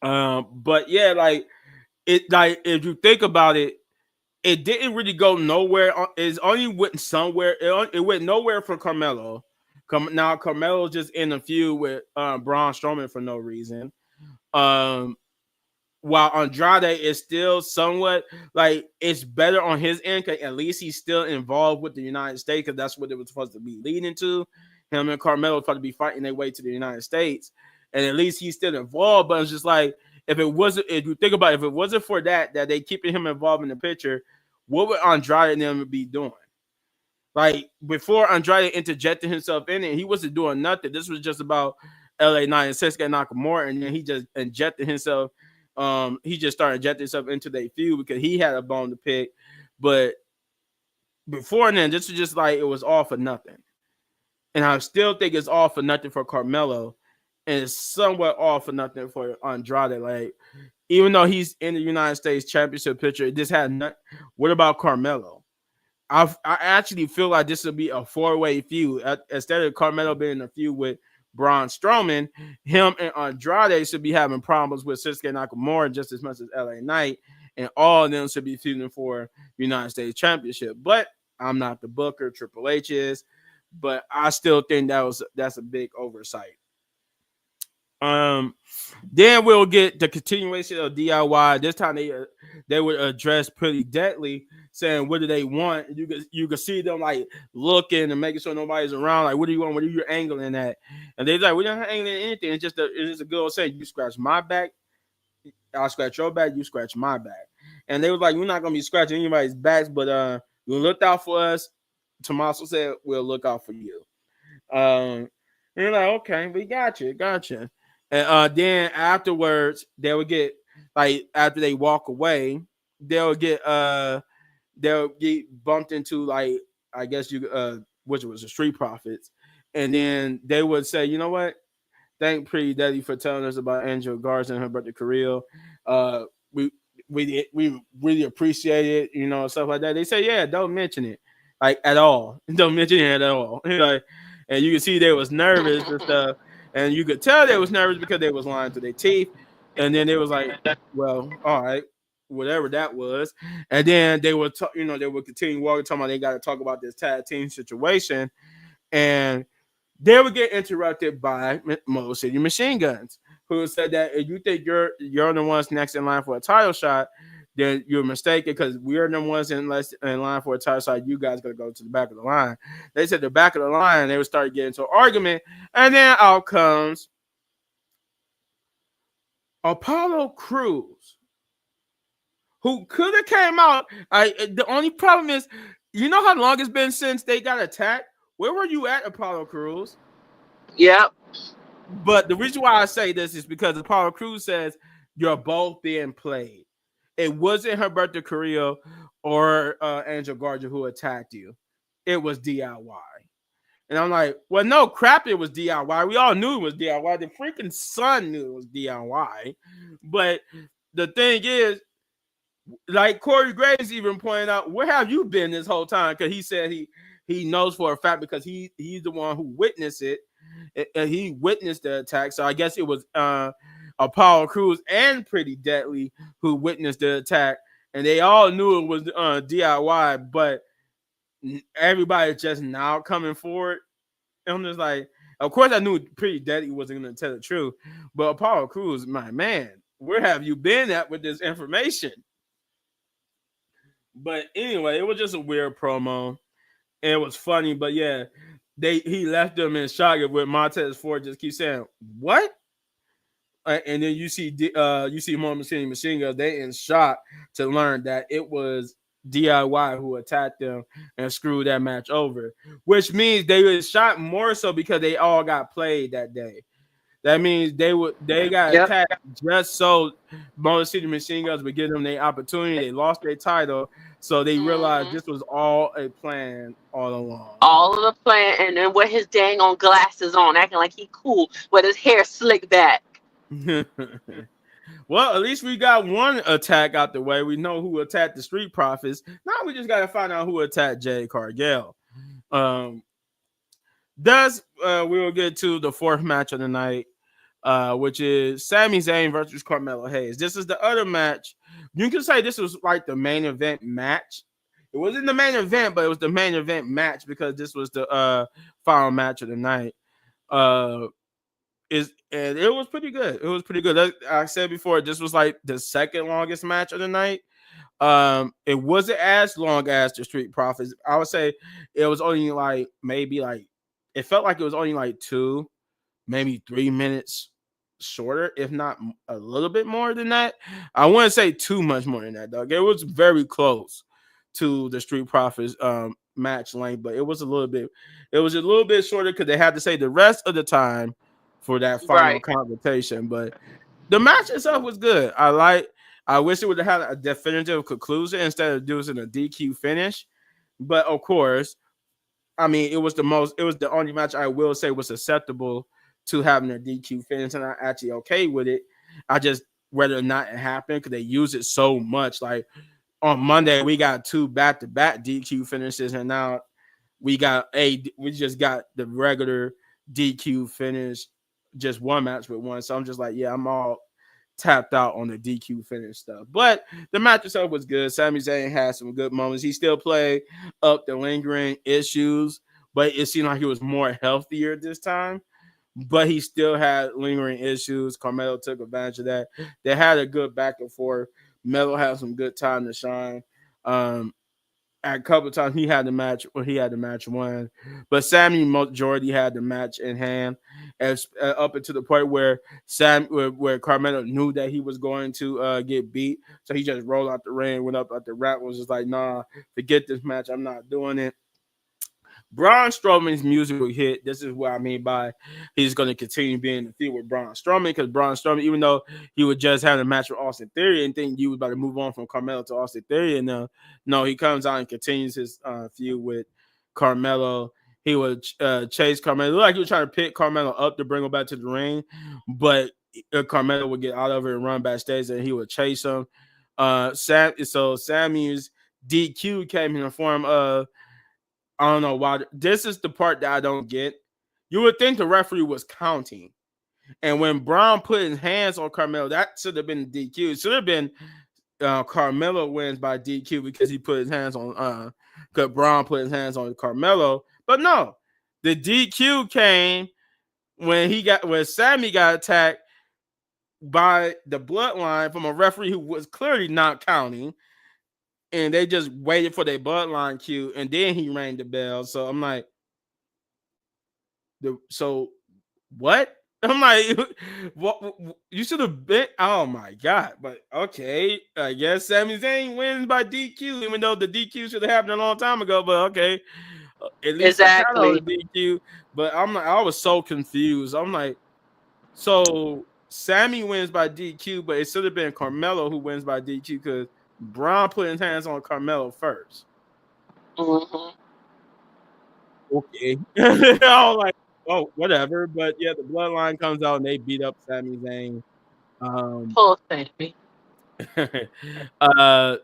But yeah, like if you think about it, it didn't really go nowhere. It only went somewhere. It went nowhere for Carmelo. Now Carmelo just in a feud with Braun Strowman for no reason. Um, while Andrade is still somewhat like it's better on his end, 'cause at least he's still involved with the United States, because that's what it was supposed to be leading to. Him and Carmelo supposed to be fighting their way to the United States, and at least he's still involved. But it's just like if you think about it, if it wasn't for that they keeping him involved in the picture, what would Andrade and them be doing? Like before Andrade interjected himself in it, he wasn't doing nothing. This was just about LA Knight and Shinsuke Nakamura, and then he just injected himself. He just started injecting himself into their feud because he had a bone to pick. But before then, this was just like it was all for nothing. And I still think it's all for nothing for Carmelo, and it's somewhat all for nothing for Andrade. Like even though he's in the United States Championship picture, this had not. What about Carmelo? I actually feel like this would be a 4-way feud. Instead of Carmelo being in a feud with Braun Strowman, him and Andrade should be having problems with Shinsuke Nakamura just as much as LA Knight, and all of them should be feuding for United States Championship. But I'm not the booker, Triple H is, but I still think that's a big oversight. Then we'll get the continuation of DIY. This time they would address Pretty Deadly, saying what do they want. You can see them like looking and making sure nobody's around. Like what do you want? What are you angling at? And they're like, we're not angling at anything. It's just a good old saying. You scratch my back, I'll scratch your back. You scratch my back. And they was like, we're not gonna be scratching anybody's backs, but you looked out for us. Tommaso said we'll look out for you. And you're like, okay, we gotcha. And then afterwards, they would get like after they walk away, they'll get bumped into like I guess which was the Street Profits, and then they would say, you know what? Thank Pretty Daddy for telling us about Angel Garza and her brother Kirill. Uh, we we really appreciate it, stuff like that. They say, yeah, don't mention it like at all. Don't mention it at all. Like, and you can see they was nervous and stuff, and you could tell they was nervous because they was lying to their teeth, and then they was like, well, all right, whatever that was, and then they would they would continue walking, talking about they got to talk about this tag team situation, and they would get interrupted by Motor City Machine Guns, who said that if you think you're the ones next in line for a title shot, then you're mistaken because we're the ones in line for a title shot. You guys gotta go to the back of the line. They said the back of the line. They would start getting into an argument, and then out comes Apollo Crews, who could have came out. The only problem is, you know how long it's been since they got attacked. Where were you at, Apollo Crews? Yep. But the reason why I say this is because Apollo Crews says you're both being played. It wasn't Humberto Carrillo or Angel Garza who attacked you. It was DIY. And I'm like, well, no crap, it was DIY. We all knew it was DIY. The freaking Sun knew it was DIY. But the thing is, like Corey Graves even pointed out, where have you been this whole time? Because he said he knows for a fact because he's the one who witnessed it. He witnessed the attack. So I guess it was Apollo Crews and Pretty Deadly who witnessed the attack. And they all knew it was DIY, but everybody's just now coming forward. And I'm just like, of course, I knew Pretty Deadly wasn't going to tell the truth. But Apollo Crews, my man, where have you been at with this information? But anyway, it was just a weird promo. And it was funny, but yeah, he left them in shock with Montez Ford just keep saying, what? And then you see Moment City Machine Guns, they in shock to learn that it was DIY who attacked them and screwed that match over, which means they were shot more so because they all got played that day. That means they got attacked just so Motor City Machine Guns would give them their opportunity. They lost their title, so they realized this was all a plan all along. All of the plan, and then with his dang on glasses on, acting like he cool with his hair slicked back. Well, at least we got one attack out the way. We know who attacked the Street Profits. Now we just got to find out who attacked Jade Cargill. We will get to the fourth match of the night, which is Sami Zayn versus Carmelo Hayes. This is the other match. You can say this was like the main event match. It wasn't the main event, but it was the main event match because this was the final match of the night. And it was pretty good. It was pretty good. Like I said before, this was like the second longest match of the night. It wasn't as long as the Street Profits. I would say it was only like it felt like it was only like 2, maybe 3 minutes shorter, if not a little bit more than that. I wouldn't say too much more than that, dog. It was very close to the Street Profits match length, but it was a little bit shorter because they had to say the rest of the time for that final confrontation. But the match itself was good. I wish it would have had a definitive conclusion instead of doing a DQ finish. But of course, I mean, it was the only match I will say was acceptable to having a DQ finish, and I'm actually okay with it. I just whether or not it happened because they use it so much. Like on Monday, we got 2 back-to-back DQ finishes, and now we just got the regular DQ finish, just one match with one. So I'm just like, yeah, I'm all tapped out on the DQ finish stuff. But the match itself was good. Sami Zayn had some good moments. He still played up the lingering issues, but it seemed like he was more healthier this time. But he still had lingering issues. Carmelo took advantage of that. They had a good back and forth. Melo had some good time to shine. At a couple of times he had the match won, but Sami majority had the match in hand, as up until the point where Carmelo knew that he was going to get beat, so he just rolled out the ring, went up at the rap, was just like, nah, forget this match, I'm not doing it. Braun Strowman's musical hit. This is what I mean by he's going to continue being in the feud with Braun Strowman, because Braun Strowman, even though he would just have a match with Austin Theory and think you was about to move on from Carmelo to Austin Theory, and no, he comes out and continues his feud with Carmelo. He would chase Carmelo. It looked like he was trying to pick Carmelo up to bring him back to the ring, but Carmelo would get out of it and run backstage, and he would chase him. So Sammy's DQ came in the form of, I don't know why. This is the part that I don't get. You would think the referee was counting. And when Braun put his hands on Carmelo, that should have been DQ. It should have been Carmelo wins by DQ because he put his hands on because Braun put his hands on Carmelo. But no, the DQ came when Sammy got attacked. by the bloodline from a referee who was clearly not counting, and they just waited for their bloodline cue, and then he rang the bell. So I'm like, so what? I'm like, what? You should have been. Oh my god! But okay, I guess Sami Zayn wins by DQ, even though the DQ should have happened a long time ago. But okay, at least a count on the Exactly. DQ. But I'm like, I was so confused. I'm like, so Sammy wins by DQ, but it should have been Carmelo who wins by DQ because Braun put his hands on Carmelo first. Hmm. Okay. I was like, oh, whatever. But yeah, the bloodline comes out and they beat up Sami Zayn. Um, Poor Sammy. uh,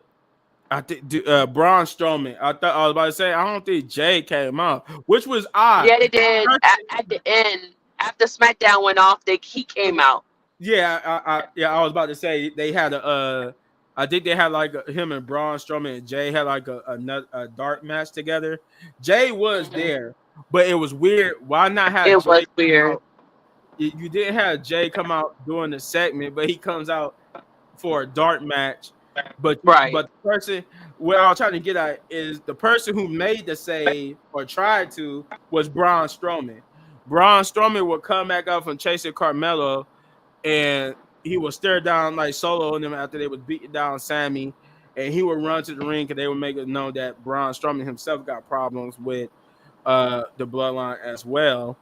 I think Braun Strowman. I thought I was about to say I don't think Jay came out, which was odd. Yeah, they did. At the end, after SmackDown went off, he came out. Yeah, I was about to say they had I think they had like him and Braun Strowman and Jay had like a dark match together. Jay was Hmm. there, but it was weird. Why not have It Jay was come weird. out? You didn't have Jay come out during the segment, but he comes out for a dark match. Right. But the person where I was trying to get at is the person who made the save or tried to was Braun Strowman. Braun Strowman would come back up from chasing Carmelo, and he would stare down like Solo and them after they was beating down Sammy, and he would run to the ring because they would make it known that Braun Strowman himself got problems with the bloodline as well.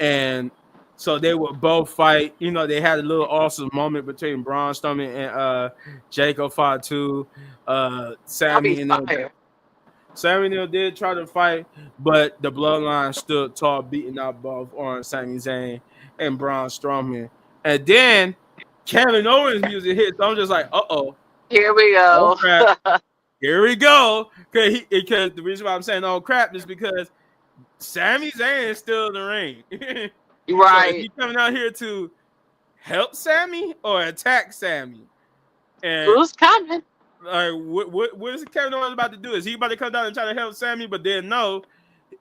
And so they would both fight. You know, they had a little awesome moment between Braun Strowman and Jacob Fatu. That'll be Sammy and them. fire. Sammy and them did try to fight, but the bloodline stood tall, beating out both on Sami Zayn and Braun Strowman. And then Kevin Owens music hits. So I'm just like, Here we oh go. crap, here we go. Because the reason why I'm saying oh crap is because Sami Zayn is still in the ring. So is Right. he coming out here to help Sammy or attack Sammy? And Who's coming? like, what is Kevin Owens about to do? Is he about to come down and try to help Sammy? But then no,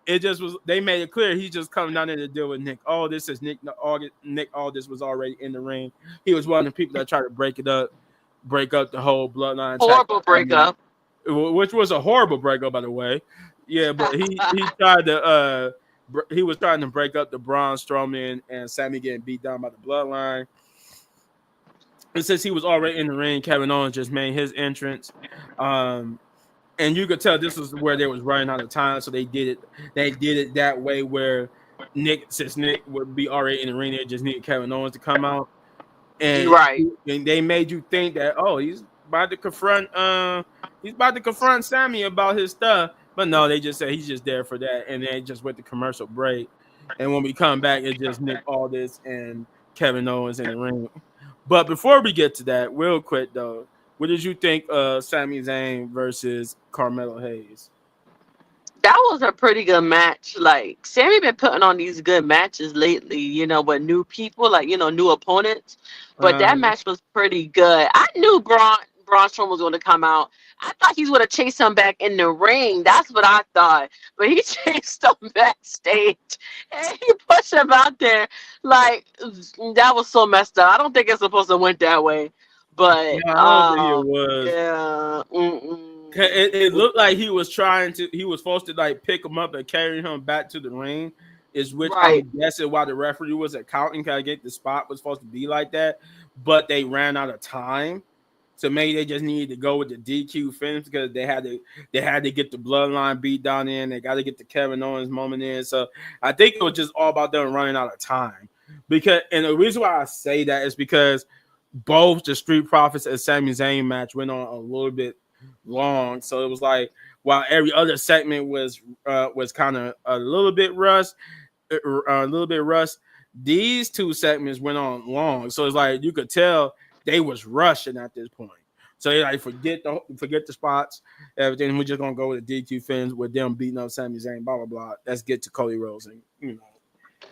it just was. They made it clear he's just coming down there to deal with Nick. All this is Nick. All this was already in the ring. He was one of the people that tried to break up the whole bloodline attack, Horrible breakup. which was a horrible breakup, by the way. Yeah, but he tried to he was trying to break up the Braun Strowman and Sammy getting beat down by the bloodline. And since he was already in the ring, Kevin Owens just made his entrance. And you could tell this was where they was running out of time, so they did it that way where since Nick would be already in the ring, they just needed Kevin Owens to come out. And, Right. and they made you think that he's about to confront Sammy about his stuff. But no, they just said he's just there for that, and they just went to commercial break. And when we come back, it's just Nick Aldis and Kevin Owens in the ring. But before we get to that, real quick though, what did you think of Sami Zayn versus Carmelo Hayes? That was a pretty good match. Like Sammy been putting on these good matches lately, with new people, like new opponents. But that Um, match was pretty good. I knew Braun Strowman was going to come out. I thought he's going to chase him back in the ring. That's what I thought. But he chased him backstage and he pushed him out there. Like that was so messed up. I don't think it's supposed to went that way. But no, I don't think it was. yeah. Mm-mm. It looked like he was supposed to like pick him up and carry him back to the ring, is which I'm Right. guessing why the referee was accounting. Kind of get the spot was supposed to be like that, but they ran out of time. So maybe they just needed to go with the DQ finish because they had to get the bloodline beat down in. They got to get the Kevin Owens moment in. So I think it was just all about them running out of time. And the reason why I say that is because both the Street Profits and Sami Zayn match went on a little bit long. So it was like while every other segment was kind of a little bit rushed, these two segments went on long. So it's like you could tell they was rushing at this point. So they like forget the spots, everything. We're just gonna go with the DQ finish with them beating up Sami Zayn, blah blah blah. Let's get to Cody Rhodes and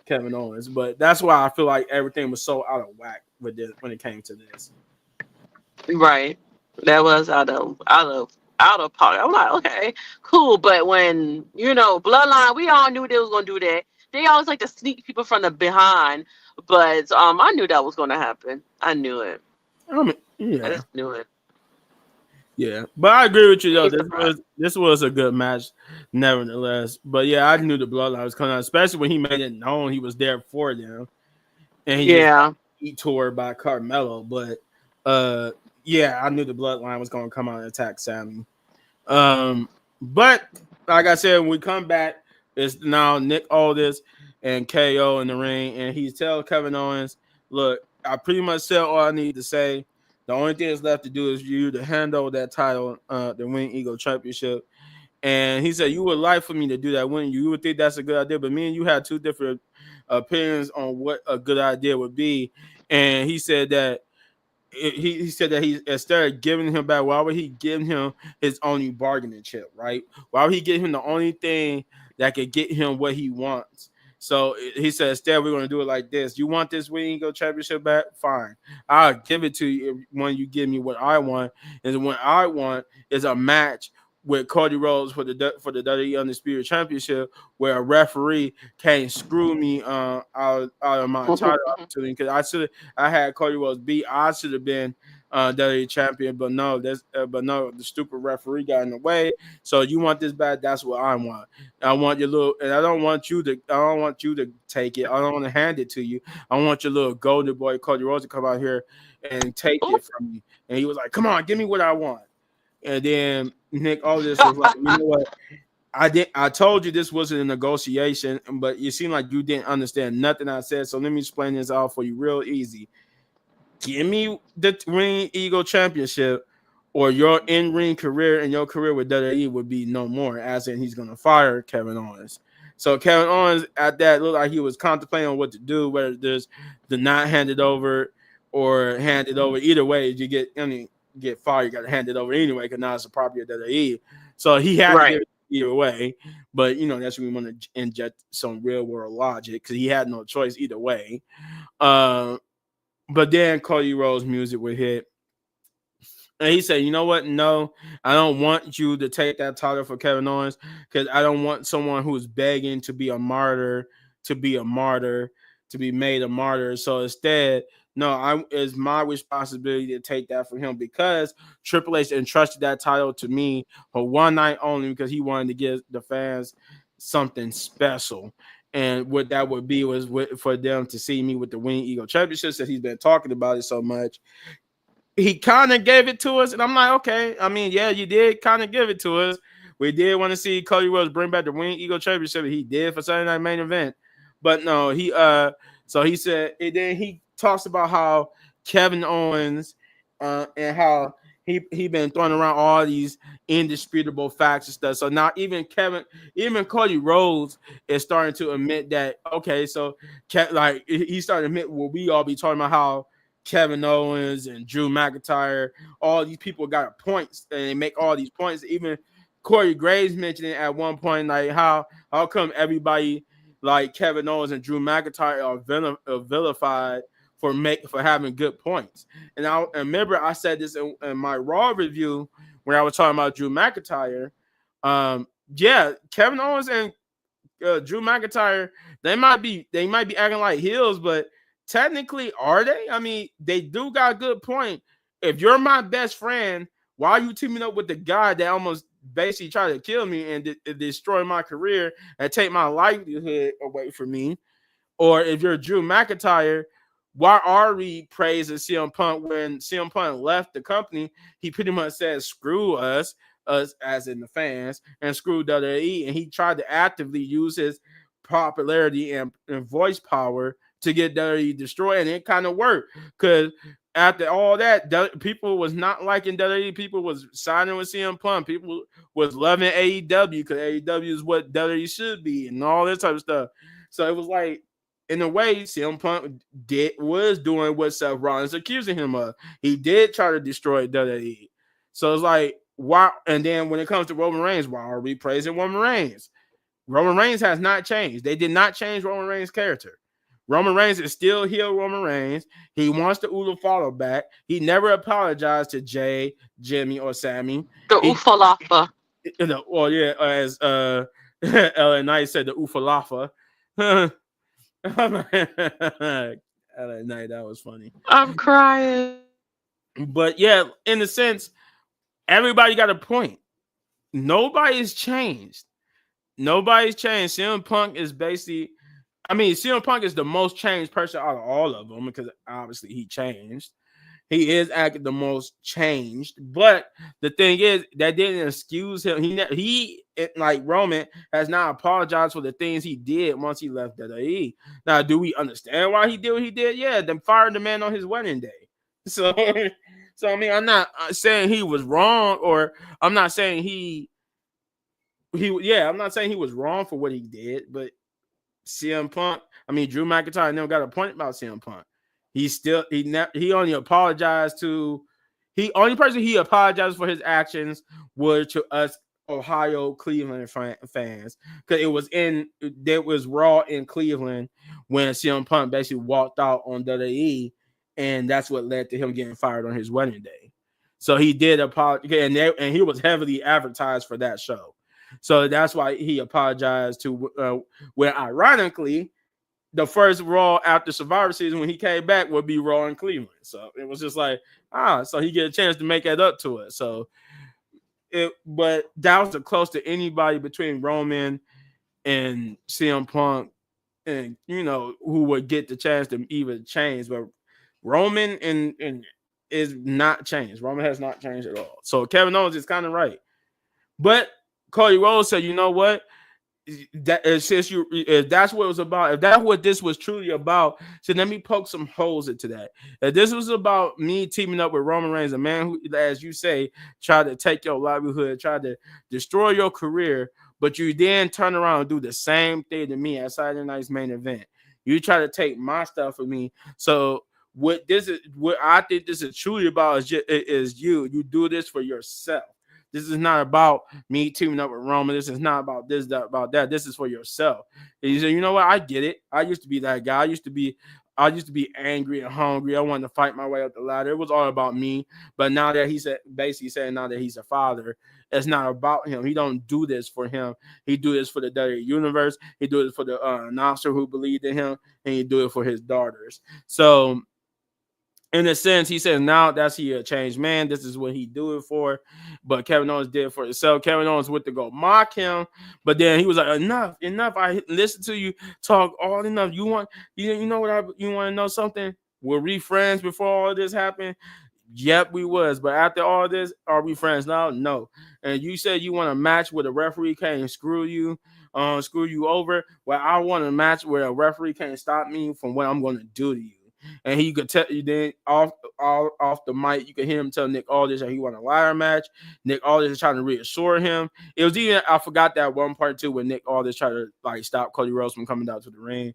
Kevin Owens. But that's why I feel like everything was so out of whack with this when it came to this. Right. That was out of pocket. I'm like, okay, cool. But when Bloodline, we all knew they was gonna do that. They always like to sneak people from the behind. But I knew that was going to happen. I knew it. I mean, I yeah. just knew it. Yeah, but I agree with you though. Ain't surprised. This was a good match, nevertheless. But yeah, I knew the bloodline was coming out, especially when he made it known he was there for them, and he just got Yeah. detoured by Carmelo. But uh, yeah, I knew the bloodline was going to come out and attack Sammy. But like I said, when we come back, it's now Nick Aldis and KO in the ring, and he tells Kevin Owens, "Look, I pretty much said all I need to say. The only thing that's left to do is you to handle that title, the Wing Eagle Championship." And he said, "You would like for me to do that, wouldn't you? You would think that's a good idea, but me and you had two different opinions on what a good idea would be." And he said that he said that he, instead of giving him back, why would he give him his only bargaining chip, right? Why would he give him the only thing that could get him what he wants? So he said, instead, we're going to do it like this. You want this Wing Eagle Championship back? Fine. I'll give it to you when you give me what I want. And what I want is a match with Cody Rhodes for the WWE Undisputed Championship, where a referee can't screw me out of my title opportunity, because I had Cody Rhodes beat. I should have been WWE champion, but no, the stupid referee got in the way. So you want this bad? That's what I want. I want your little, and I don't want you to. I don't want you to take it. I don't want to hand it to you. I want your little golden boy Cody Rhodes to come out here and take Ooh. it from me. And he was like, "Come on, give me what I want." And then Nick Aldis was like, "You know what? I told you this wasn't a negotiation, but you seem like you didn't understand nothing I said. So let me explain this out for you real easy. Give me the Ring Eagle Championship, or your in-ring career and your career with WWE would be no more." As in, he's gonna fire Kevin Owens. So Kevin Owens at that looked like he was contemplating on what to do, whether there's the not hand it over or hand it over. Either way, you get get fired, you got to hand it over anyway, because now it's a property of WWE. So he had to give Right. it either way. But that's when we want to inject some real world logic, because he had no choice either way. Uh, but then Cody Rhodes' music would hit. And he said, "You know what? No, I don't want you to take that title for Kevin Owens, because I don't want someone who's begging to be a martyr, to be a martyr, to be made a martyr. So instead, no, it's my responsibility to take that from him, because Triple H entrusted that title to me for one night only, because he wanted to give the fans something special. And what that would be was for them to see me with the Wing Eagle Championship, since he's been talking about it so much. He kind of gave it to us, and I'm like, okay. I mean, yeah, you did kind of give it to us. We did want to see Cody Rhodes bring back the Wing Eagle Championship. He did for Saturday Night Main Event, but no, he So he said, and then he talks about how Kevin Owens and how he been throwing around all these indisputable facts and stuff. So now even Cody Rhodes is starting to admit that, okay, so like he started to admit what we all be talking about, how Kevin Owens and Drew McIntyre, all these people got points, and they make all these points. Even Corey Graves mentioned it at one point, like how come everybody like Kevin Owens and Drew McIntyre are vilified for having good points. And I remember I said this in my Raw review when I was talking about Drew McIntyre. Yeah, Kevin Owens and Drew McIntyre, they might be acting like heels, but technically, are they? I mean, they do got a good point. If you're my best friend, why are you teaming up with the guy that almost basically tried to kill me and destroy my career and take my livelihood away from me? Or if you're Drew McIntyre, why are we praising CM Punk when CM Punk left the company? He pretty much said, "Screw us as in the fans, and screw WWE." And he tried to actively use his popularity and voice power to get WWE destroyed, and it kind of worked, because after all that, people was not liking WWE. People was signing with CM Punk. People was loving AEW, because AEW is what WWE should be, and all this type of stuff. So it was like, in a way, CM Punk was doing what Seth Rollins accusing him of. He did try to destroy WWE. So it's like, why? And then when it comes to Roman Reigns, why are we praising Roman Reigns? Roman Reigns has not changed. They did not change Roman Reigns' character. Roman Reigns is still heel Roman Reigns. He wants the Udo follow back. He never apologized to Jay, Jimmy, or Sammy. The He, Ufalafa. well, yeah, as LA Knight said, the Ufalafa. that night. That was funny. I'm crying. But yeah, in a sense, everybody got a point. Nobody's changed. Nobody's changed. CM Punk is basically, I mean, CM Punk is the most changed person out of all of them because obviously he changed. He is acting the most changed, but the thing is that didn't excuse him. Like Roman has not apologized for the things he did once he left WWE. Now, do we understand why he did what he did? Yeah, then fired the man on his wedding day. So, so I mean, I'm not saying he was wrong, or I'm not saying I'm not saying he was wrong for what he did, but CM Punk, I mean Drew McIntyre never got a point about CM Punk. He only apologized to he only person he apologized for his actions were to us Ohio Cleveland fans because there was Raw in Cleveland when CM Punk basically walked out on WWE, and that's what led to him getting fired on his wedding day. So he did apologize, and he was heavily advertised for that show. So that's why he apologized to where ironically the first Raw after Survivor season when he came back would be Raw in Cleveland. So it was just like, so he get a chance to make that up to us. So but that was the close to anybody between Roman and CM Punk and who would get the chance to even change. But Roman and is not changed. Roman has not changed at all. So Kevin Owens is kind of right. But Cody Rhodes said, you know what? If that's what it was about, if that's what this was truly about, so let me poke some holes into that. If this was about me teaming up with Roman Reigns, a man who, as you say, tried to take your livelihood, tried to destroy your career, but you then turn around and do the same thing to me at Saturday Night's Main Event. You try to take my stuff from me. So what I think this is truly about is you do this for yourself. This is not about me teaming up with Roman. This is not about this, that, about that. This is for yourself. And you say, you know what? I get it. I used to be that guy. I used to be angry and hungry. I wanted to fight my way up the ladder. It was all about me. But now that he's basically saying now that he's a father, it's not about him. He don't do this for him. He do this for the WWE universe. He do it for the announcer who believed in him, and he do it for his daughters. So in a sense, he says now that's he a changed man. This is what he do it for. But Kevin Owens did it for himself. Kevin Owens went to go mock him, but then he was like, enough. I listened to you talk all enough. You know what? You want to know something? Were we friends before all this happened? Yep, we was. But after all this, are we friends now? No. And you said you want a match where the referee can't screw you over. Well, I want a match where a referee can't stop me from what I'm going to do to you. And he could tell you then off the mic, you could hear him tell Nick Aldis that he won a ladder match. Nick Aldis is trying to reassure him. It was even, I forgot that one part too, when Nick Aldis tried to like stop Cody Rhodes from coming down to the ring,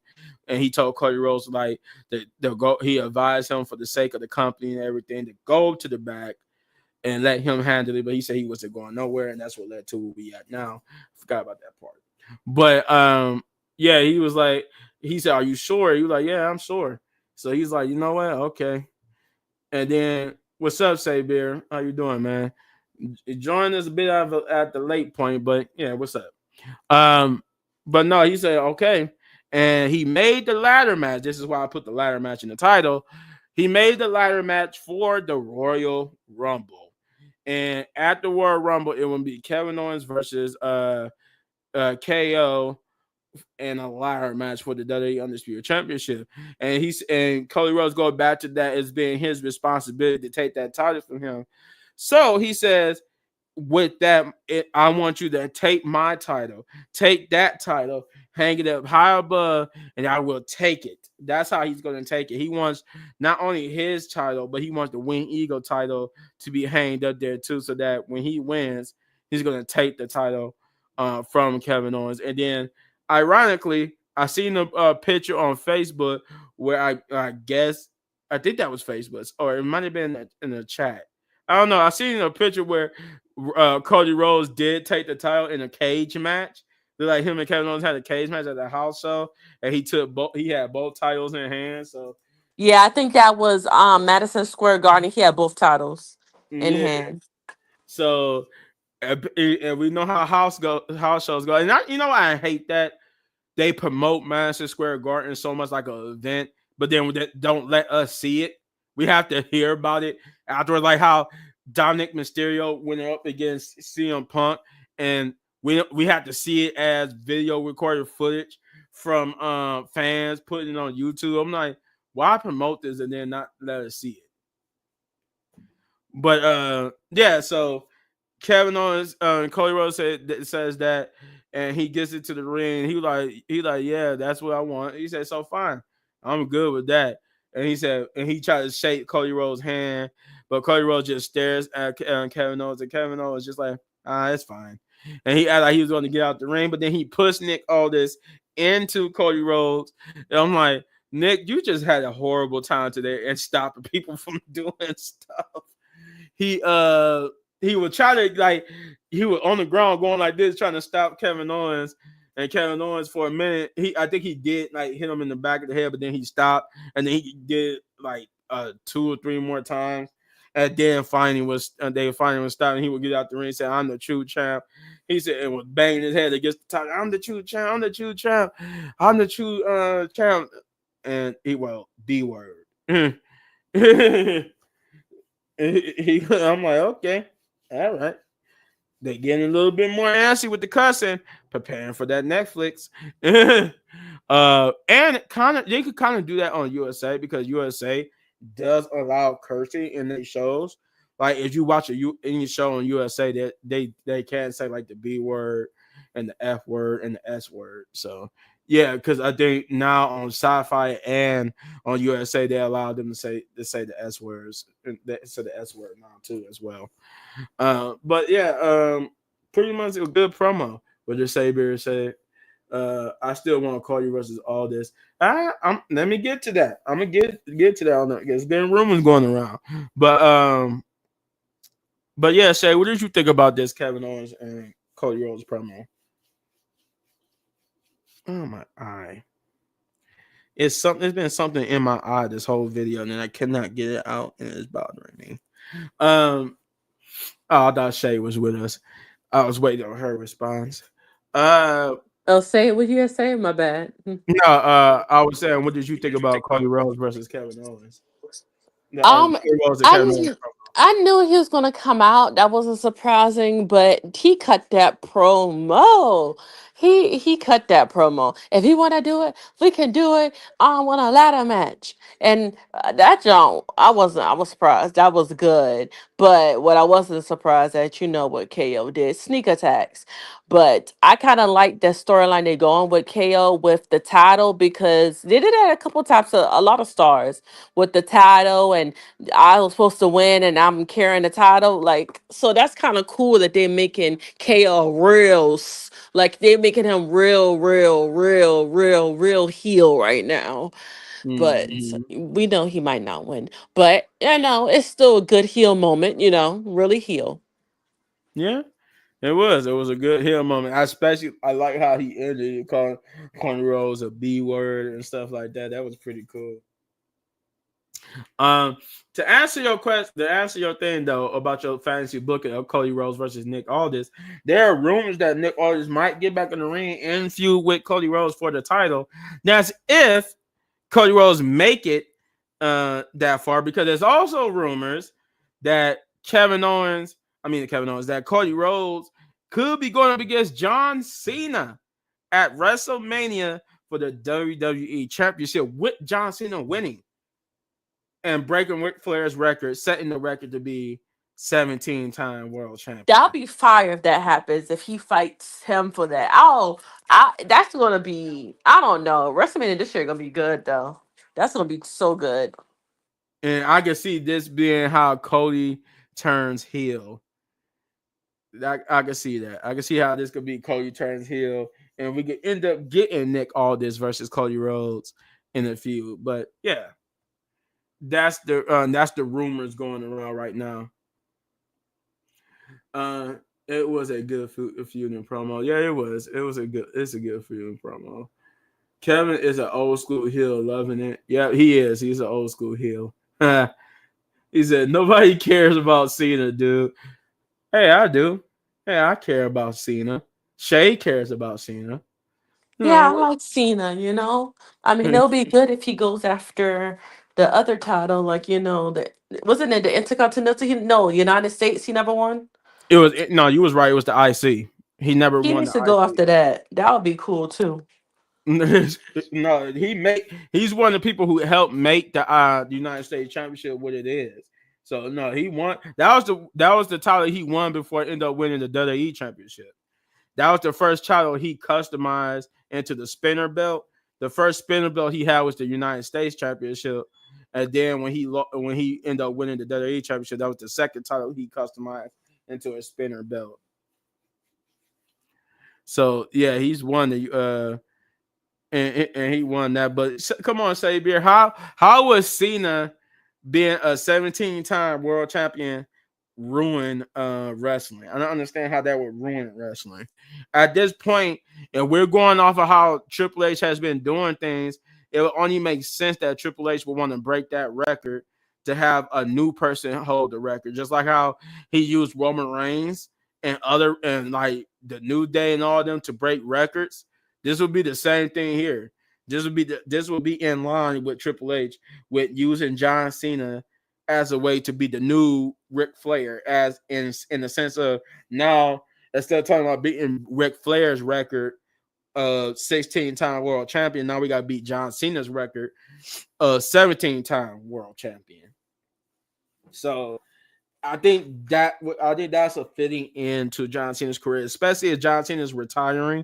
and he told Cody Rhodes like he advised him for the sake of the company and everything to go to the back and let him handle it. But he said he wasn't going nowhere, and that's what led to where we at now. I forgot about that part. But yeah, he was like, he said, "Are you sure?" He was like, "Yeah, I'm sure." So he's like, you know what? Okay. And then, what's up, Say Beer? How you doing, man? Join us a bit at the late point, but yeah, what's up? But no, he said, okay. And he made the ladder match. This is why I put the ladder match in the title. He made the ladder match for the Royal Rumble. And at the Royal Rumble, it would be Kevin Owens versus KO and a ladder match for the WWE Undisputed Championship. And Cody Rhodes going back to that as being his responsibility to take that title from him. So he says, with that, I want you to take my title, take that title, hang it up high above, and I will take it. That's how he's going to take it. He wants not only his title, but he wants the Wing Eagle title to be hanged up there too, so that when he wins, he's going to take the title from Kevin Owens. And then ironically, I seen a picture on Facebook where I guess I think that was Facebook, or it might have been in the chat. I don't know. I seen a picture where Cody Rhodes did take the title in a cage match. Like him and Kevin Owens had a cage match at the house show, and he had both titles in hand. So Yeah, I think that was Madison Square Garden. He had both titles in yeah. hand. So and we know how house shows go. And you know why I hate that they promote Madison Square Garden so much like an event, but then don't let us see it. We have to hear about it afterwards, like how Dominic Mysterio went up against CM Punk, and we had to see it as video recorded footage from fans putting it on YouTube. I'm like, why promote this and then not let us see it? But yeah, so Kevin Owens, Cody Rhodes says that, and he gets into the ring. He like, yeah, that's what I want. He said, so fine, I'm good with that. And he said, and he tried to shake Cody Rhodes' hand, but Cody Rhodes just stares at Kevin Owens, and Kevin Owens just like, it's fine. And he acted like he was going to get out the ring, but then he pushed Nick Aldis into Cody Rhodes. And I'm like, Nick, you just had a horrible time today and stopping people from doing stuff. He would try to, like, he was on the ground going like this, trying to stop Kevin Owens. And Kevin Owens, for a minute, I think he did like hit him in the back of the head, but then he stopped, and then he did like 2 or 3 more times. And then finally was stopped, and he would get out the ring and say, "I'm the true champ." He said, and was banging his head against the top. "I'm the true champ. I'm the true champ. I'm the true champ." And D word. I'm like, okay, all right. They getting a little bit more assy with the cussing, preparing for that Netflix. And they could kind of do that on USA, because USA does allow cursing in their shows. Like if you watch any show on USA, that they can't say like the B word and the F word and the S word. So yeah, because I think now on Sci-Fi and on USA they allow them to say the S words, so the S word now too as well. But yeah, pretty much a good promo. What the Saber said. I still want to call you versus all this. Let me get to that. I'm gonna get to that on that. There's been rumors going around, but yeah, Shay, what did you think about this Kevin Owens and Cody Rhodes promo? Oh my eye. It's something. There's been something in my eye this whole video, and I cannot get it out, and it's bothering me. I thought Shay was with us. I was waiting on her response. Oh, say it. What you say? My bad. No, I was saying, what did you think about Cody Rhodes versus Kevin Owens? No, Um, Cody Rhodes and I Kevin Owens. knew, I knew he was gonna come out. That wasn't surprising, but he cut that promo. He cut that promo. If he want to do it, we can do it. I want a ladder match, and that John, I was surprised. That was good, but what I wasn't surprised at, what KO did, sneak attacks. But I kind of like the storyline they're going with KO with the title, because they did that a couple times to a lot of stars with the title, and I was supposed to win and I'm carrying the title. Like, so that's kind of cool that they're making KO like they're making him real heel right now. But Mhm. we know he might not win. But it's still a good heel moment, really heel. Yeah, it was. It was a good heel moment. I like how he ended it, calling Cody Rhodes a B word and stuff like that. That was pretty cool. Um, to answer your question, to answer your thing though about your fantasy booking of Cody Rhodes versus Nick Aldis, there are rumors that Nick Aldis might get back in the ring and feud with Cody Rhodes for the title. That's if Cody Rhodes make it that far, because there's also rumors that that Cody Rhodes could be going up against John Cena at WrestleMania for the WWE Championship, with John Cena winning and breaking Ric Flair's record, setting the record to be 17-time world That'll champion. be fire if that happens. If he fights him for that, that's gonna be. I don't know. WrestleMania this year gonna be good though. That's gonna be so good. And I can see this being how Cody turns heel. I can see that. I can see how this could be Cody turns heel, and we could end up getting Nick Aldis versus Cody Rhodes in a feud. But yeah, that's the rumors going around right now. Uh, it was a good feuding promo. Yeah, it was. It's a good feuding promo. Kevin is an old school heel, loving it. Yeah, he is. He's an old school heel. He said nobody cares about Cena, dude. Hey, I do. Hey, I care about Cena. Shay cares about Cena. Yeah, I like Cena, you know? I mean, it'll be good if he goes after the other title, like, the wasn't it the Intercontinental? No, United States, he never won. It was no, you was right. It was the IC. He never He won needs the to go IC. after that. That would be cool too. No, he's one of the people who helped make the United States Championship what it is. So no, he won. That was the title he won before he ended up winning the WWE Championship. That was the first title he customized into the spinner belt. The first spinner belt he had was the United States Championship, and then when he ended up winning the WWE Championship, that was the second title he customized into a spinner belt. So yeah, he's won the and he won that. But come on, Sabier, how was Cena being a 17-time world champion ruin wrestling? I don't understand how that would ruin wrestling. At this point, if we're going off of how Triple H has been doing things, it would only make sense that Triple H would want to break that record to have a new person hold the record. Just like how he used Roman Reigns and like the New Day and all of them to break records. This would be the same thing here. This would be in line with Triple H with using John Cena as a way to be the new Ric Flair, as in the sense of now instead of talking about beating Ric Flair's record of 16-time world champion, now we got to beat John Cena's record of 17-time world champion. So I think that's a fitting end to John Cena's career, especially as John Cena is retiring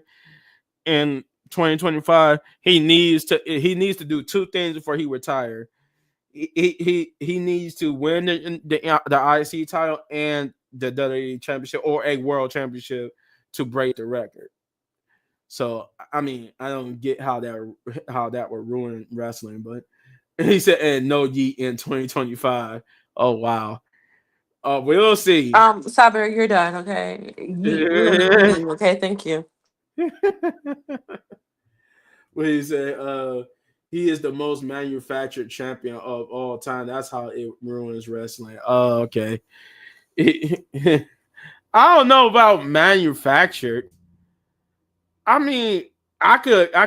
in 2025. He needs to do two things before he retires. He needs to win the IC title and the WWE championship or a world championship to break the record. So I mean, I don't get how that would ruin wrestling, but he said, "And no yeet in 2025." Oh wow. We'll see. Saber, you're done, okay? We're gonna go ahead. Okay, thank you. What he said, he is the most manufactured champion of all time. That's how it ruins wrestling. Oh, okay. I don't know about manufactured. I mean, I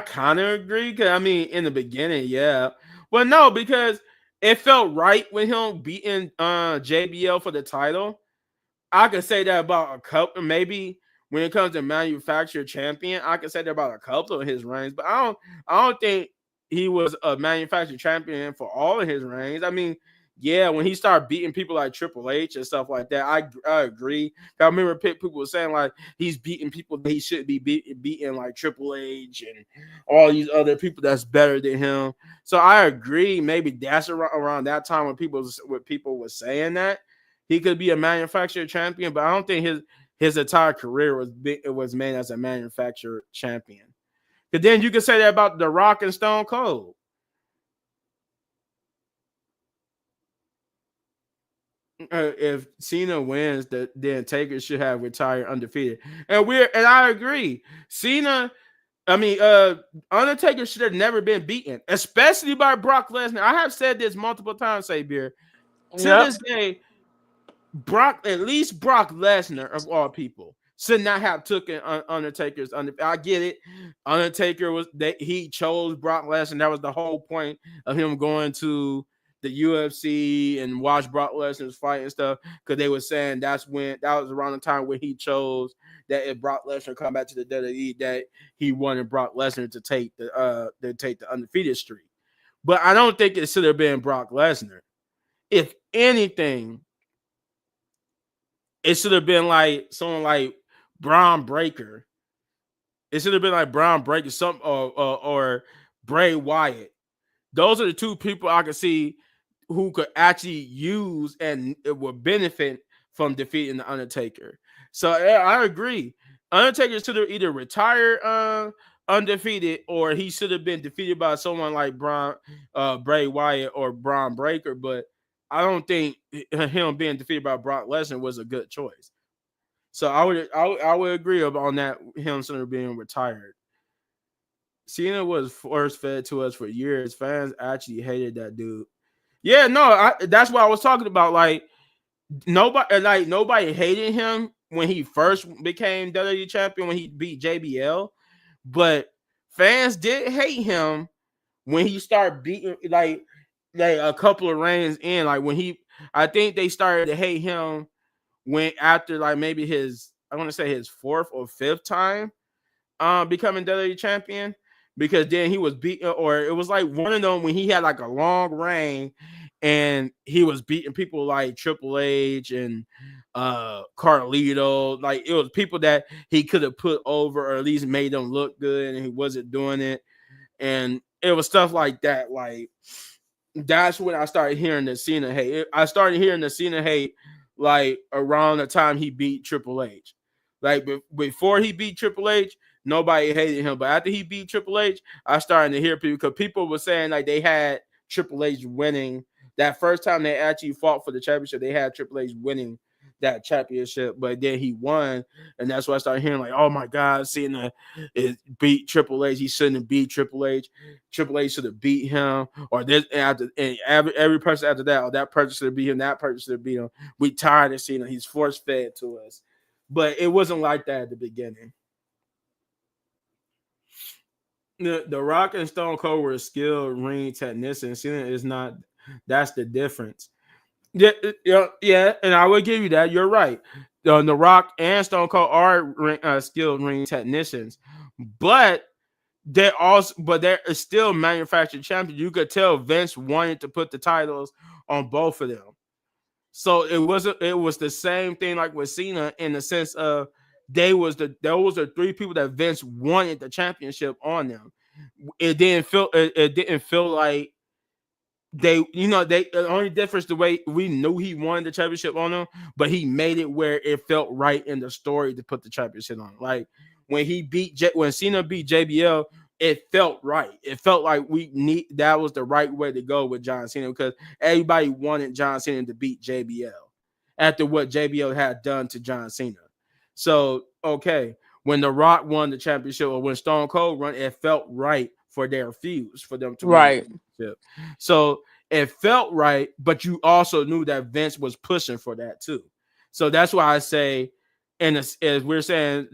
kind of agree. Cause I mean, in the beginning, yeah, but no, because it felt right with him beating JBL for the title. I could say that about a couple, maybe when it comes to manufactured champion, I could say that about a couple of his reigns, but I don't think he was a manufactured champion for all of his reigns. I mean, yeah, when he started beating people like Triple H and stuff like that, I agree. I remember people were saying like he's beating people that he should be beating like Triple H and all these other people that's better than him. So I agree. Maybe that's around that time when people were saying that he could be a manufactured champion, but I don't think his entire career was made as a manufactured champion. But then you could say that about The Rock and Stone Cold. If Cena wins, then Taker should have retired undefeated. And I agree. Cena, I mean, Undertaker should have never been beaten, especially by Brock Lesnar. I have said this multiple times, Sabier. To Yep. this day, at least Brock Lesnar of all people should not have taken Undertaker's I get it. Undertaker he chose Brock Lesnar. That was the whole point of him going to the UFC and watch Brock Lesnar's fight and stuff, because they were saying that was around the time when he chose that if Brock Lesnar come back to the WWE, that he wanted Brock Lesnar to take the undefeated streak. But I don't think it should have been Brock Lesnar. If anything, it should have been like someone like Braun Breaker. It should have been like Braun Breaker, or Bray Wyatt. Those are the two people I could see who could actually use and it would benefit from defeating the Undertaker. So yeah, I agree. Undertaker should have either retired undefeated, or he should have been defeated by someone like Bray Wyatt or Braun Breaker. But I don't think him being defeated by Brock Lesnar was a good choice. So I would agree on that, him sort of being retired. Cena was force fed to us for years. Fans actually hated that dude. Yeah, no, that's what I was talking about. Nobody hated him when he first became WWE champion when he beat JBL, but fans did hate him when he started beating like a couple of reigns in. Like when I think they started to hate him when after like maybe I want to say his fourth or fifth time becoming WWE champion, because then he was beating, or it was like one of them when he had like a long reign and he was beating people like Triple H and Carlito. Like it was people that he could have put over or at least made them look good, and he wasn't doing it. And it was stuff like that. Like that's when I started hearing the Cena hate. I started hearing the Cena hate like around the time he beat Triple H. Like before he beat Triple H, nobody hated him. But after he beat Triple H, I started to hear people, because people were saying like they had Triple H winning that first time they actually fought for the championship. They had Triple H winning that championship, but then he won, and that's why I started hearing like, "Oh my God, Cena is beat Triple H. He shouldn't have beat Triple H. Triple H should have beat him." Or this after, and every person after that, or that person should have beat him. That person should have beat him. We tired of Cena. He's force fed to us, but it wasn't like that at the beginning. The Rock and Stone Cold were skilled ring technicians. Cena is not. That's the difference. Yeah, yeah, and I would give you that. You're right. The Rock and Stone Cold are skilled ring technicians, but they're still manufactured champions. You could tell Vince wanted to put the titles on both of them. So it was the same thing like with Cena, in the sense of those are three people that Vince wanted the championship on them. It didn't feel like the only difference, the way we knew he won the championship on him, but he made it where it felt right in the story to put the championship on. Like when when Cena beat JBL, it felt right. It felt like that was the right way to go with John Cena, because everybody wanted John Cena to beat JBL after what JBL had done to John Cena. So okay, when The Rock won the championship, or when Stone Cold won, it felt right for their feuds for them to win the Right. championship. So it felt right, but you also knew that Vince was pushing for that too. So that's why I say, and as we're saying,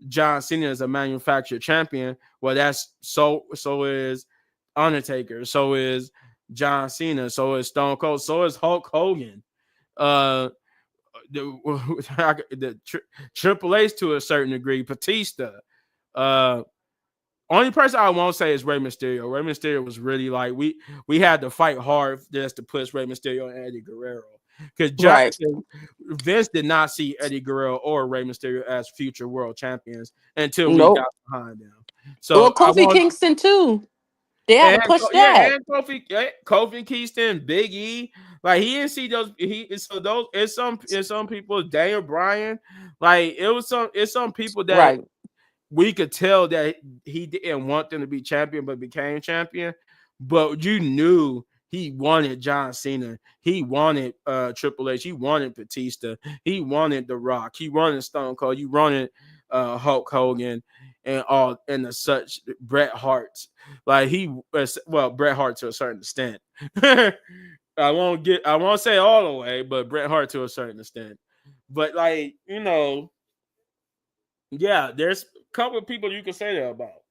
John Cena is a manufactured champion. Well, that's so is Undertaker, so is John Cena, so is Stone Cold, so is Hulk Hogan. Uh, Triple H to a certain degree, Batista. Uh, Only person I won't say is Rey Mysterio. Rey Mysterio was really like we had to fight hard just to push Rey Mysterio and Eddie Guerrero, because Right. Vince did not see Eddie Guerrero or Rey Mysterio as future world champions until we got Nope. behind them. Well, So I Kofi won't. Kingston too. They had to push that. And Kofi Kingston, Big E, like he didn't see those. It's some people, Daniel Bryan, like it's some people that Right. we could tell that he didn't want them to be champion, but became champion. But you knew he wanted John Cena. He wanted Triple H. He wanted Batista. He wanted The Rock. He wanted Stone Cold. You wanted Hulk Hogan and all and the such Bret Hart. Like Bret Hart to a certain extent. I won't say all the way, but Bret Hart to a certain extent. But like, yeah, there's a couple of people you can say that about.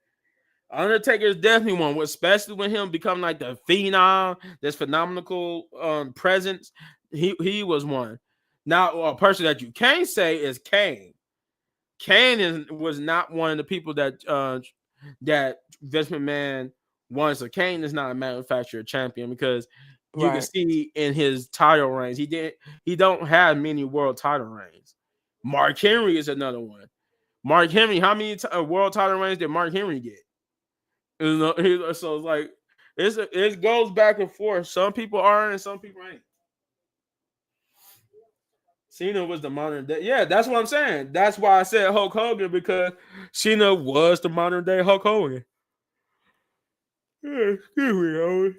Undertaker is definitely one, especially when him become like the phenom, this phenomenal presence. He was one. Now, a person that you can't say is Kane. Was not one of the people that Vince McMahon wants. So Kane is not a manufacturer champion, because you can Right. see in his title reigns, he don't have many world title reigns. Mark Henry is another one. Mark Henry, how many world title reigns did Mark Henry get? So it's like it goes back and forth. Some people are and some people ain't. Cena was the modern day. Yeah, that's what I'm saying. That's why I said Hulk Hogan, because Cena was the modern day Hulk Hogan. Yeah, excuse me, Owen.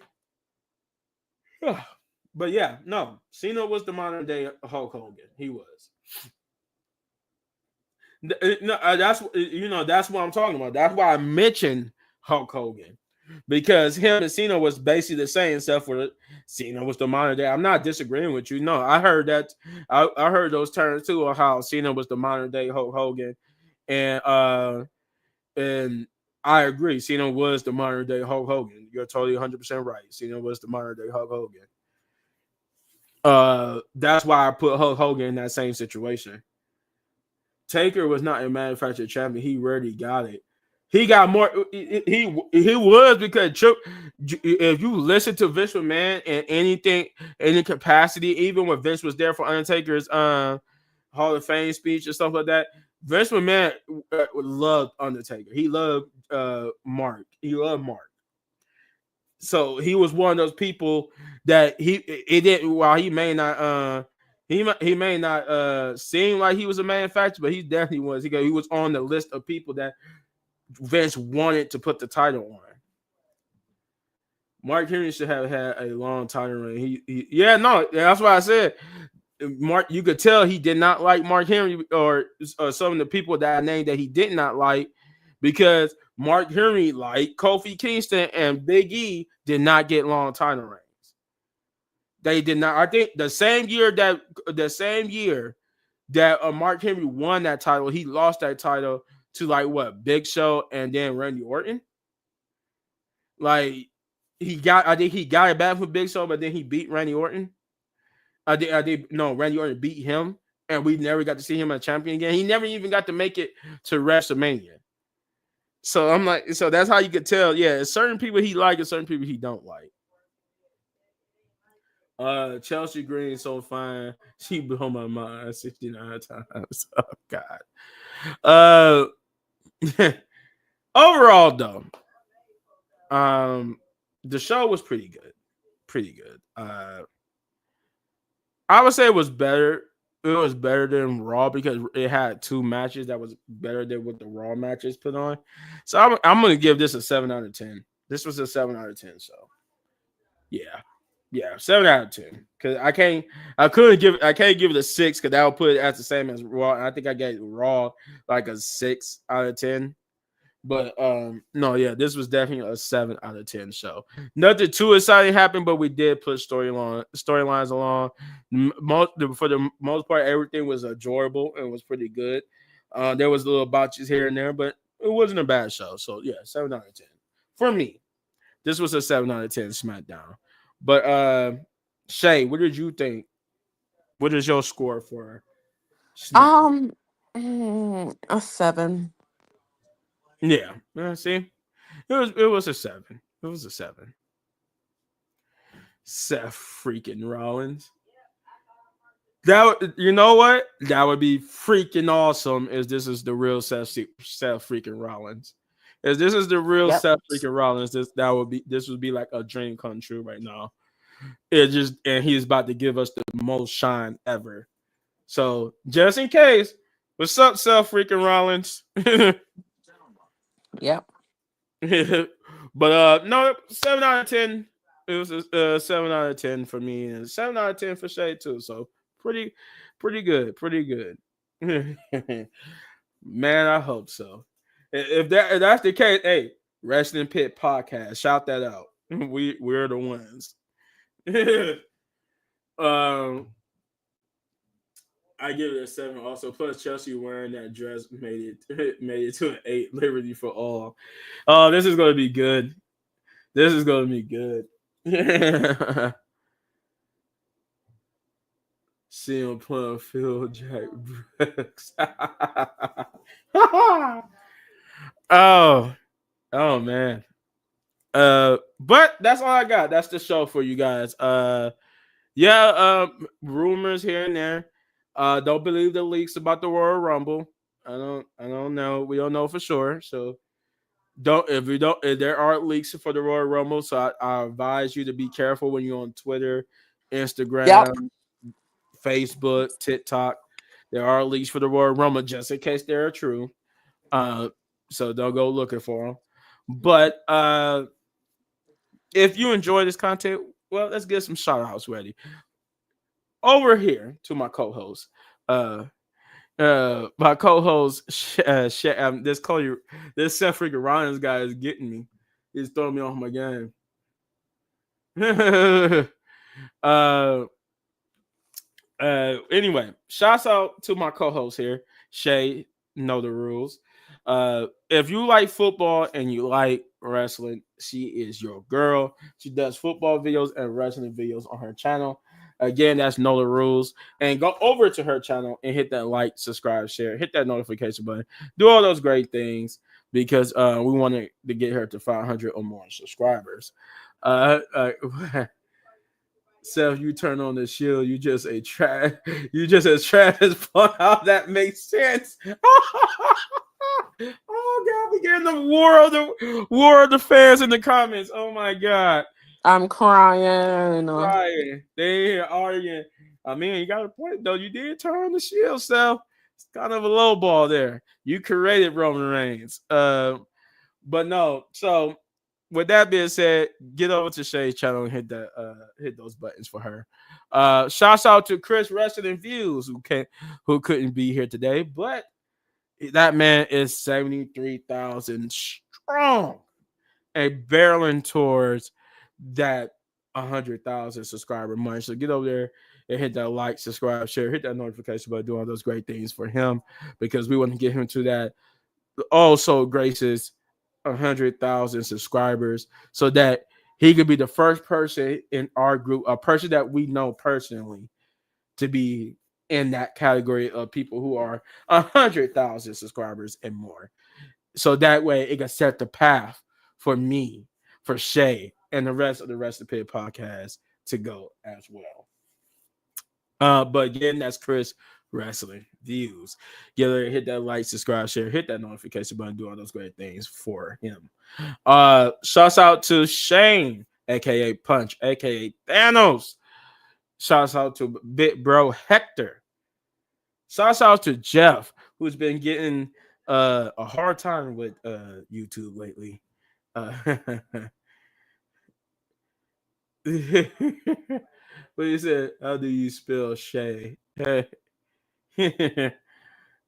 But yeah, no, Cena was the modern day Hulk Hogan. He was. No, that's what I'm talking about. That's why I mentioned Hulk Hogan, because him and Cena was basically the same, except for Cena was the modern day. I'm not disagreeing with you. No, I heard that. I heard those terms too, of how Cena was the modern day Hulk Hogan, and and I agree. Cena was the modern day Hulk Hogan. You're totally 100% right. Cena was the modern day Hulk Hogan. That's why I put Hulk Hogan in that same situation. Taker was not a manufactured champion. He rarely got it. He got more. He was because if you listen to Vince McMahon and anything, any capacity, even when Vince was there for Undertaker's Hall of Fame speech and stuff like that, Vince McMahon loved Undertaker. He loved Mark. He loved Mark. So he was one of those people that he didn't. While he may not seem like he was a manufacturer, but he definitely was. He was on the list of people that Vince wanted to put the title on. Mark Henry should have had a long title reign. That's why I said Mark. You could tell he did not like Mark Henry or some of the people that I named that he did not like because Mark Henry, like Kofi Kingston and Big E, did not get long title reigns. They did not. I think the same year that Mark Henry won that title, he lost that title to Big Show and then Randy Orton. I think he got it back from Big Show, but then he beat Randy Orton. Randy Orton beat him, and we never got to see him as champion again. He never even got to make it to WrestleMania. So I'm like, so that's how you could tell. Yeah, certain people he liked and certain people he don't like. Chelsea Green so fine. She blew my mind 69 times. Oh God. Overall though, the show was pretty good. Pretty good. I would say it was better. It was better than Raw because it had two matches that was better than what the Raw matches put on. So I'm gonna give this a 7 out of 10. This was a 7 out of 10. So yeah, 7 out of 10. Because I can't give it a 6 because that would put it as the same as Raw. And I think I gave Raw like a 6 out of 10. But this was definitely a 7 out of 10 show. Nothing too exciting happened, but we did push storylines along. For the most part, everything was enjoyable and was pretty good. There was little botches here and there, but it wasn't a bad show. So yeah, 7 out of 10 for me. This was a 7 out of 10 SmackDown. But Shay, what did you think? What is your score for SmackDown? A 7. Yeah, see, it was a 7. It was a 7. Seth freaking Rollins. You know what? That would be freaking awesome. If this is the real Seth freaking Rollins. If this is the real Yep. Seth freaking Rollins, this would be like a dream come true right now. And he's about to give us the most shine ever. So just in case, what's up, Seth freaking Rollins? Yep. But no, 7 out of 10. It was a 7 out of 10 for me, and 7 out of 10 for Shay too. So pretty good. Man, I hope so. If that's the case, hey, Wrestling Pit Podcast, shout that out. We're the ones. I give it a 7 also. Plus Chelsea wearing that dress made it to an 8. Liberty for all. Oh, this is gonna be good. This is gonna be good. CM Punk, Phil Jack Brooks. oh man. But that's all I got. That's the show for you guys. Rumors here and there. Don't believe the leaks about the Royal Rumble. I don't know. We don't know for sure. So if there are leaks for the Royal Rumble, so I advise you to be careful when you're on Twitter, Instagram, Yep. Facebook, TikTok. There are leaks for the Royal Rumble just in case they're true. So don't go looking for them. But if you enjoy this content, well, let's get some shout outs ready. Over here to my co-host. My co-host, this Seth freaking Rollins guy is getting me. He's throwing me off my game. Anyway, shouts out to my co-host here, Shay. Know the rules. If you like football and you like wrestling, she is your girl. She does football videos and wrestling videos on her channel. Again, that's Nola Rules. And go over to her channel and hit that like, subscribe, share, hit that notification button. Do all those great things because we wanted to get her to 500 or more subscribers. Uh, uh, Self, you turn on the shield, you just a trash. You just as trash as fun. How that makes sense. Oh God, we getting the war of the fans in the comments. Oh my God, I'm crying. crying. They here arguing. I mean, you got a point though. You did turn on the shield, Self. It's kind of a low ball there. You created Roman Reigns. But no. So with that being said, get over to Shay's channel and hit those buttons for her. Shouts out to Khris Wrestling Views who couldn't be here today, but that man is 73,000 strong and barreling towards that 100,000 subscriber mark. So get over there and hit that like, subscribe, share, hit that notification button, doing those great things for him because we want to get him to that also graces 100,000 subscribers so that he could be the first person in our group, a person that we know personally, to be in that category of people who are 100,000 subscribers and more. So that way it can set the path for me, for Shay, and the rest of the Pit podcast to go as well. But again, that's Khris Wrestling Views. Get there, hit that like, subscribe, share, hit that notification button, do all those great things for him. Shouts out to Shane, aka Punch, aka Thanos. Shouts out to Big Bro Hector. Shouts out to Jeff, who's been getting a hard time with YouTube lately. But he said, "How do you spell Shay?"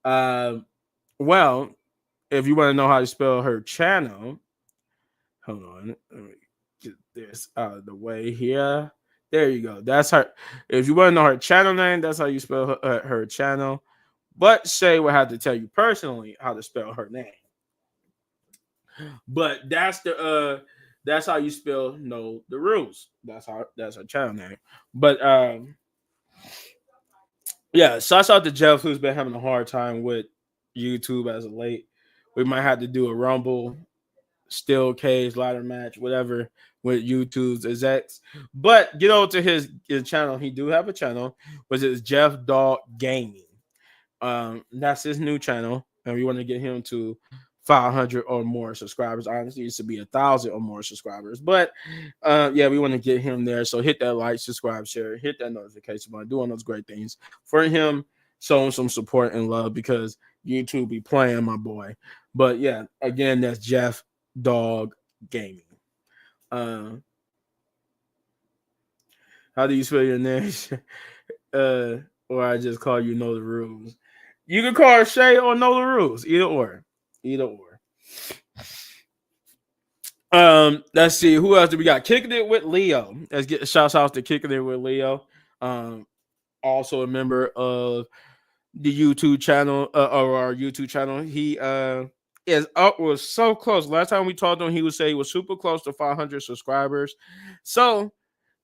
um, well, if you want to know how to spell her channel, hold on, let me get this out of the way here. There you go. That's her. If you want to know her channel name, that's how you spell her channel. But Shay will have to tell you personally how to spell her name. But that's how you spell Know the Rules. That's her channel name. But yeah, shouts out to Jeff who's been having a hard time with YouTube as of late. We might have to do a Rumble, steel cage, ladder match, whatever with YouTube's execs. But get over to his channel. He do have a channel, which is Jeff Dog Gaming. That's his new channel, and we want to get him to 500 or more subscribers. Honestly, it used to be 1,000 or more subscribers, but yeah, we want to get him there. So hit that like, subscribe, share, hit that notification button, doing those great things for him, showing some support and love because YouTube be playing my boy. But yeah, again, that's Jeff Dog Gaming. How do you spell your name? Or I just call you Know the Rules. You can call her Shay or Know the Rules. Either or. Either or. Let's see. Who else do we got? Kicking It with Leo. Let's get shouts out to Kicking It with Leo. Also a member of the YouTube channel or our YouTube channel. He was so close. Last time we talked to him, he would say he was super close to 500 subscribers. So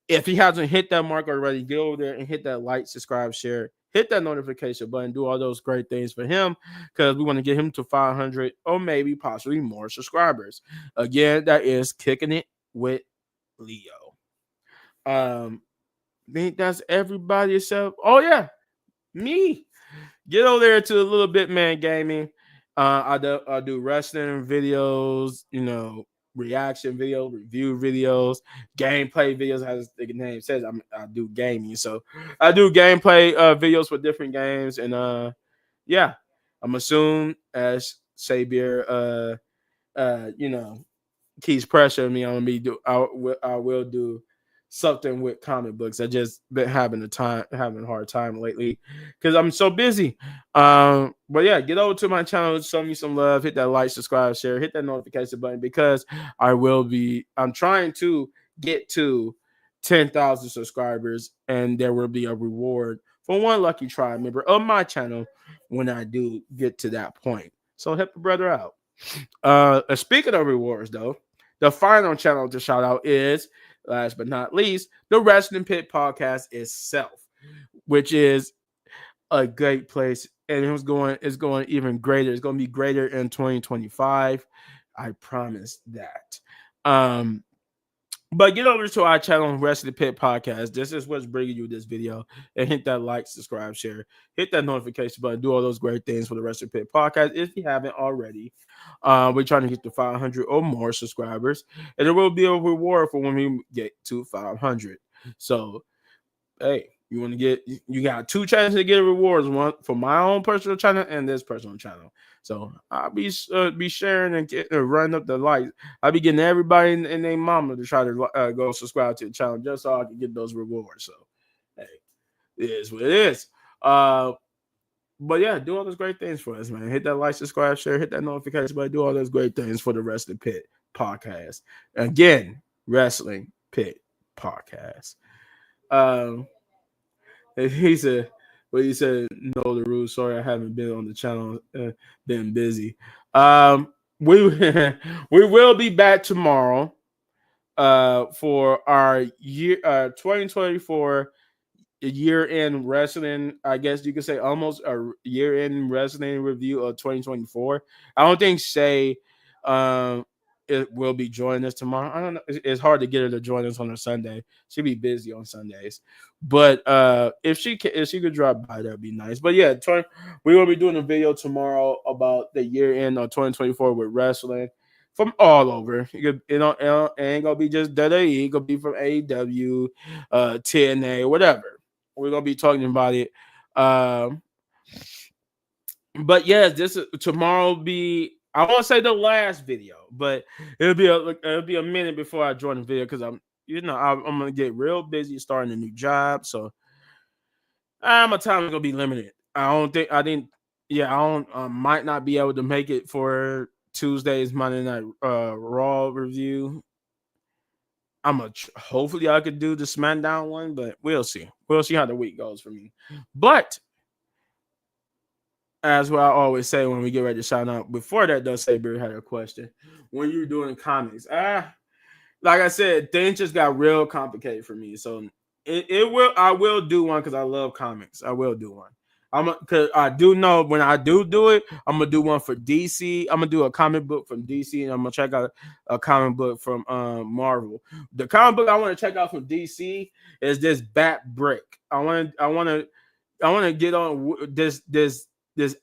if he hasn't hit that mark already, get over there and hit that like, subscribe, share, hit that notification button, do all those great things for him because we want to get him to 500 or maybe possibly more subscribers. Again, that is Kicking It with Leo. I think that's everybody except, oh yeah, me. Get over there to a Little Bit Man Gaming. I do wrestling videos, reaction videos, review videos, gameplay videos. As the name says, I do gaming, so I do gameplay videos for different games, and yeah, I'm assuming as Sabier, keeps pressuring me on me. I will do something with comic books. I just been having a hard time lately because I'm so busy. But yeah, get over to my channel, show me some love, hit that like, subscribe, share, hit that notification button because I'm trying to get to 10,000 subscribers, and there will be a reward for one lucky tribe member of my channel when I do get to that point. So help a brother out. Speaking of rewards, though, the final channel to shout out is, last but not least, the Wrestling Pit podcast itself, which is a great place, and it's going even greater. It's going to be greater in 2025. I promise that. Um, but get over to our channel, Rest of the Pit Podcast. This is what's bringing you this video. And hit that like, subscribe, share, hit that notification button, do all those great things for the Rest of the Pit Podcast if you haven't already. We're trying to get to 500 or more subscribers, and there will be a reward for when we get to 500. So, hey, you want to get, you got two chances to get rewards, one for my own personal channel and this personal channel. So I'll be sharing and running up the likes. I'll be getting everybody and their mama to try to go subscribe to the channel just so I can get those rewards. So hey, it is what it is. But yeah, do all those great things for us, man. Hit that like, subscribe, share, hit that notification button. Do all those great things for the Wrestling Pit Podcast. Again, Wrestling Pit Podcast. He said, well, he said, no, the rules. Sorry, I haven't been on the channel. Been busy. We we will be back tomorrow for our year 2024 year-end wrestling. I guess you could say almost a year-end wrestling review of 2024. I don't think Shay it will be joining us tomorrow. I don't know. It's hard to get her to join us on a Sunday. She'll be busy on Sundays. But if she could drop by, that'd be nice. But yeah, we will be doing a video tomorrow about the year-end of 2024 with wrestling from all over. It ain't gonna be just WWE. It gonna be from AEW, TNA, whatever. We're gonna be talking about it. But yes, this is, tomorrow will be, I won't say the last video, but it'll be a minute before I join the video because I'm gonna get real busy starting a new job, so my time is gonna be limited. I might not be able to make it for Tuesday's Monday Night Raw review. Hopefully I could do the Smackdown one, but we'll see. We'll see how the week goes for me. But as what I always say when we get ready to shout out, before that, though, Saber had a question. When you're doing comics, like I said, things just got real complicated for me. So I will do one because I love comics. I will do one. Because I do know when I do it, I'm gonna do one for DC. I'm gonna do a comic book from DC, and I'm gonna check out a comic book from Marvel. The comic book I want to check out from DC is this Bat Brick. I want to get on this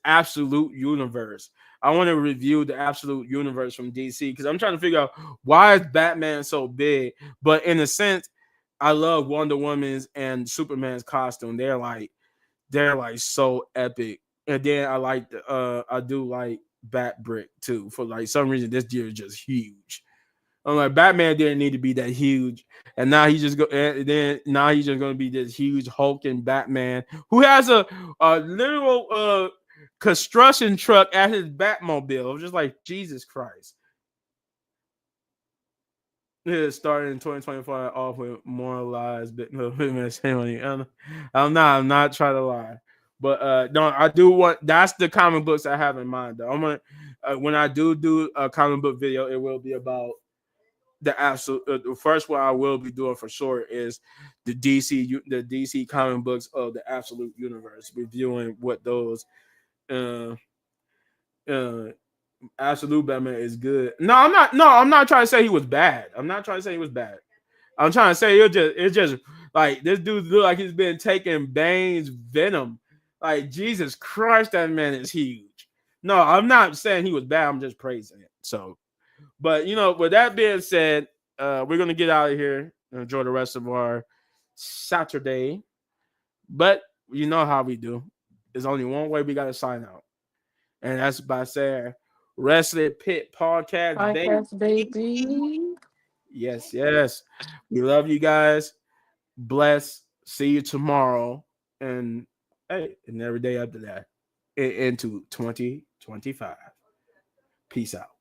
absolute universe. I want to review the absolute universe from DC because I'm trying to figure out why is Batman so big. But in a sense, I love Wonder Woman's and Superman's costume. They're like so epic. And then I do like Bat Brick too. For like some reason, this deer is just huge. I'm like, Batman didn't need to be that huge, and now he's just going to be this huge hulking Batman who has a literal construction truck at his Batmobile. I'm just like, Jesus Christ. Yeah, starting in 2025 off with moralized bit. I'm not trying to lie, but no, I do want. That's the comic books I have in mind. Though I'm gonna when I do a comic book video, it will be about the absolute. The first one I will be doing for sure is the DC comic books of the absolute universe, reviewing what those uh absolute Batman is good. No, I'm not. No, I'm not trying to say he was bad. I'm not trying to say he was bad. I'm trying to say it's just like this dude look like he's been taking Bane's venom. Like Jesus Christ, that man is huge. No, I'm not saying he was bad. I'm just praising it. So, but with that being said, we're gonna get out of here and enjoy the rest of our Saturday. But you know how we do. There's only one way we gotta sign out, and that's by saying Wrestling Pit Podcast, baby. Yes, yes. We love you guys. Bless. See you tomorrow. And hey, and every day after that into 2025. Peace out.